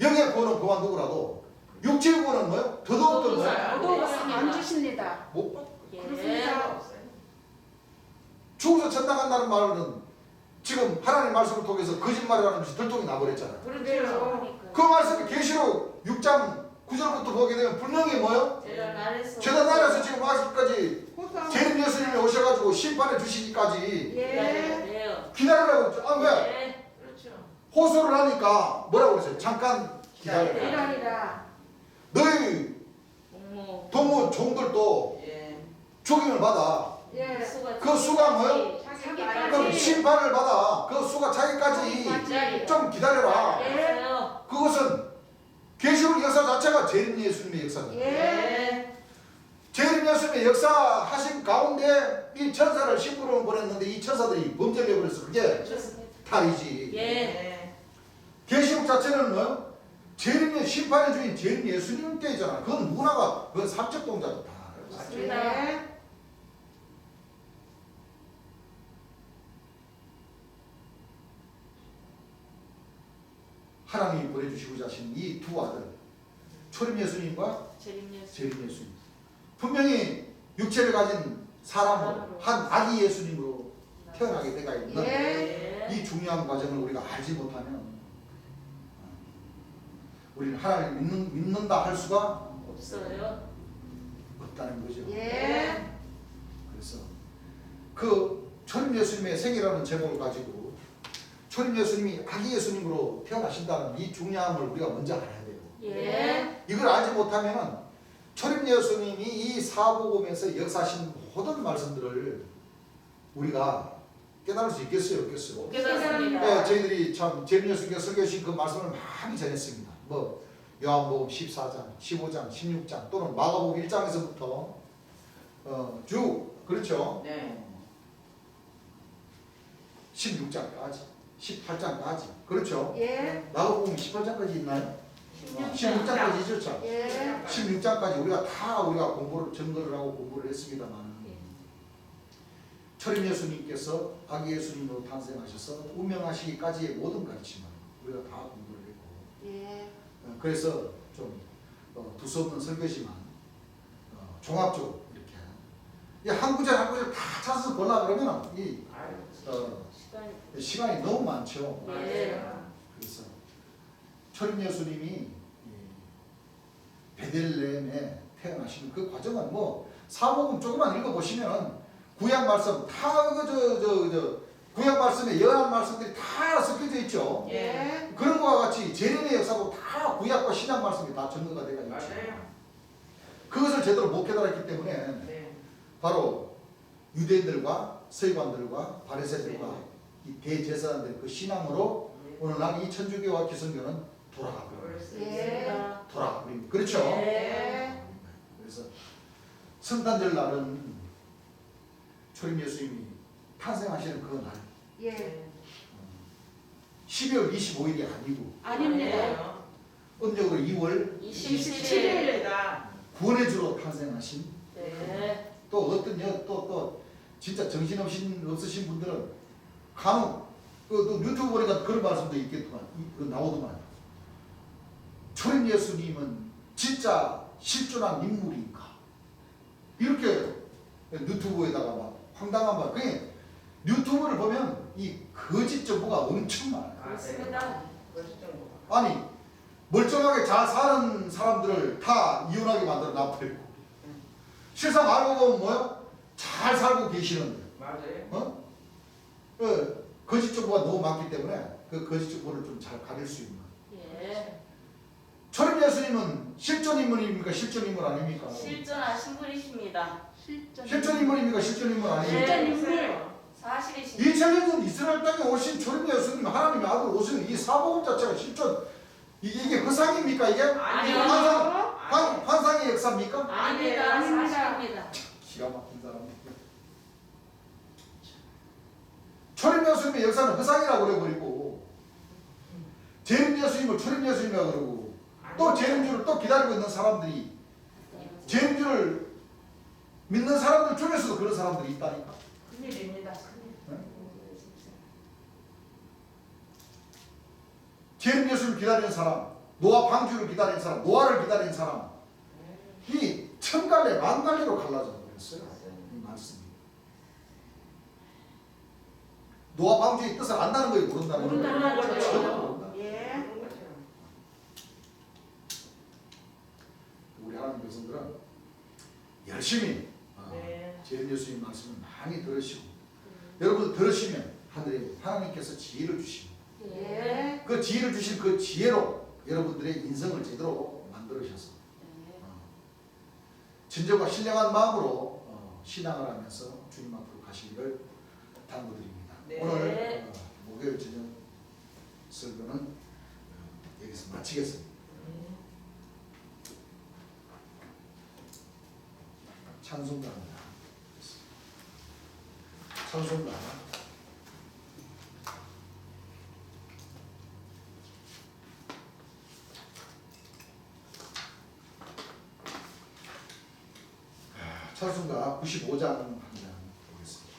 영의 구원은 그만두고라도 육체의 구원은 뭐요? 더더욱 없어요. 저도 네. 안 주십니다. 뭐 예. 그렇습니다. 없어요. 죽어서 천당한다는 말은 지금 하나님 말씀을 통해서 거짓말이라는 것이 들통이 나버렸잖아요. 그렇죠. 그 말씀이 계시록 6장 9절부터 보게 되면 분명히 뭐요? 제가 나라에서. 죄다 나라에서 지금 아직까지 호성. 재림 예수님이 오셔가지고 심판해 주시기까지 예. 네. 기다리라고 했죠. 아 왜? 예. 그렇죠. 호소를 하니까 뭐라고 그랬어요? 잠깐 기다려. 기다리라. 너희 공모. 동무 종들도 예. 죽임을 받아. 예. 그 수가 뭐요? 자기까지. 그럼 심판을 받아. 그 수가 자기까지 자기까지. 좀 기다려라. 예. 그것은 계시록 역사 자체가 재림 예수님의 역사다. 예. 재림 예수님의 역사하신 가운데 이 천사를 심부름을 보냈는데 이 천사들이 범죄를 해버려서 그게 탈이지. 예. 계시록 자체는 뭐요? 재림의 심판의 주인 재림 예수님께잖아. 그건 누구나가 그건 삼적 동자도 다 알죠. 예. 하나님이 보내주시고자 하신 이 두 아들 초림 예수님과 재림 예수. 재림 예수님 분명히 육체를 가진 사람으로 한 아기 예수님으로 태어나게 되가 있는 예. 이 중요한 과정을 우리가 알지 못하면 우리는 하나님을 믿는다 할 수가 없어요. 없다는 거죠. 예. 그래서 그 초림 예수님의 생이라는 제목을 가지고 초림 예수님이 아기 예수님으로 태어나신다는 이 중요함을 우리가 먼저 알아야 돼요. 예. 이걸 알지 못하면 초림 예수님이 이 사복음에서 역사하신 모든 말씀들을 우리가 깨달을 수 있겠어요, 없겠어요? 깨닫습니다. 네, 저희들이 참 재림 예수님께서 설교하신 그 말씀을 많이 전했습니다. 뭐 요한복음 14장, 15장, 16장 또는 마가복음 1장에서부터 쭉 그렇죠. 네. 16장까지, 18장까지 그렇죠. 예. 마가복음 18장까지 있나요? 16장까지 있었죠. 예. 16장까지 우리가 공부를 전거를 하고 공부를 했습니다만 초림 예수님께서 아기 예수님으로 탄생하셔서 운명하시기까지의 모든 가르침을 우리가 다 공부를 했고 예. 그래서 좀 두서없는 설교지만 종합적으로 이렇게 한 구절 한 구절 다 찾아서 보려 그러면 이 시간이. 시간이 너무 많죠. 예. 그래서 초림 예수님이 이 베들레헴에 태어나시는 그 과정은 뭐 사복음 조금만 읽어보시면 구약 말씀 다 구약 말씀에 연한 말씀들이 다 섞여져 있죠. 예. 그런 것과 같이 재림의 역사도 다 구약과 신약 말씀이 다 전거가 되어 있죠. 맞아요. 그것을 제대로 못 깨달았기 때문에 네. 바로 유대인들과 서기관들과 바리새들과 이 대제사장들 그 신앙으로 오늘날 이 천주교와 기성교는 돌아가고 예. 돌아가고 그렇죠. 예. 그래서 성탄절 날은 초림 예수님이 탄생하시는 그 날, 예. 12월 25일이 아니고 아닙니다. 음력으로 2월 27일. 구원의 주로 탄생하신 네. 또 어떤 또 진짜 정신없으신 분들은 간혹 또 유튜브 보니까 그런 말씀도 있겠더만 나오더만 초림 예수님은 진짜 실존한 인물인가 이렇게 유튜브에다가 막 황당한 말 그게 유튜브를 보면 이 거짓 정보가 엄청 많아요. 그렇습니다. 아니 멀쩡하게 잘 사는 사람들을 다 이혼하게 만들어 놔버리고 실상 알고 보면 뭐야? 잘 살고 계시는데 맞아요. 거짓 정보가 너무 많기 때문에 그 거짓 정보를 좀 잘 가릴 수 있는 예. 초림 예수님은 실존 인물입니까? 실존 인물 아닙니까? 실존하신 분이십니다. 실존 인물입니까? 실존 인물 아닙니까? 네. 인물. 사실이십니다. 2000년 전 이스라엘 땅에 오신 초림 예수님 하나님의 아들 오신 이 사복음 자체가 실존 이게 허상입니까 이게? 아니요. 환상의 역사입니까? 아닙니다. 아닙니다. 사실입니다. 기가 막힌 사람. 초림 예수님의 역사는 허상이라고 그래버리고 재림 예수님을 초림 예수님이라고 그러고 또 재림주를 또 기다리고 있는 사람들이 재림주를 믿는 사람들 중에서도 그런 사람들이 있다니까. 큰일입니다. 재림 예수를 기다리는 사람, 노아 방주를 기다리는 사람, 노아를 기다리는 사람 이 천갈래 만갈래로 갈라져 버렸어요. 이 말씀이. 노아 방주의 뜻을 안다는 거예요, 모른다는 거예요. 모른다는 거죠. 전혀 모른다. 예. 우리 하나님 백성들은 열심히 네. 재림 예수님 말씀을 많이 들으시고 여러분 들으시면 하나님께서 지혜를 주시고 예. 그 지혜를 주신 그 지혜로 여러분들의 인생을 제대로 만들으셔서 진정과 신령한 마음으로 신앙을 하면서 주님 앞으로 가시기를 당부드립니다. 네. 오늘 목요일 저녁 설교는 여기서 마치겠습니다. 찬송가입니다. 찬송가 찬송가 95장 한 장 보겠습니다.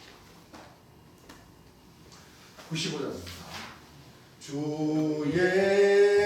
95장입니다. 주의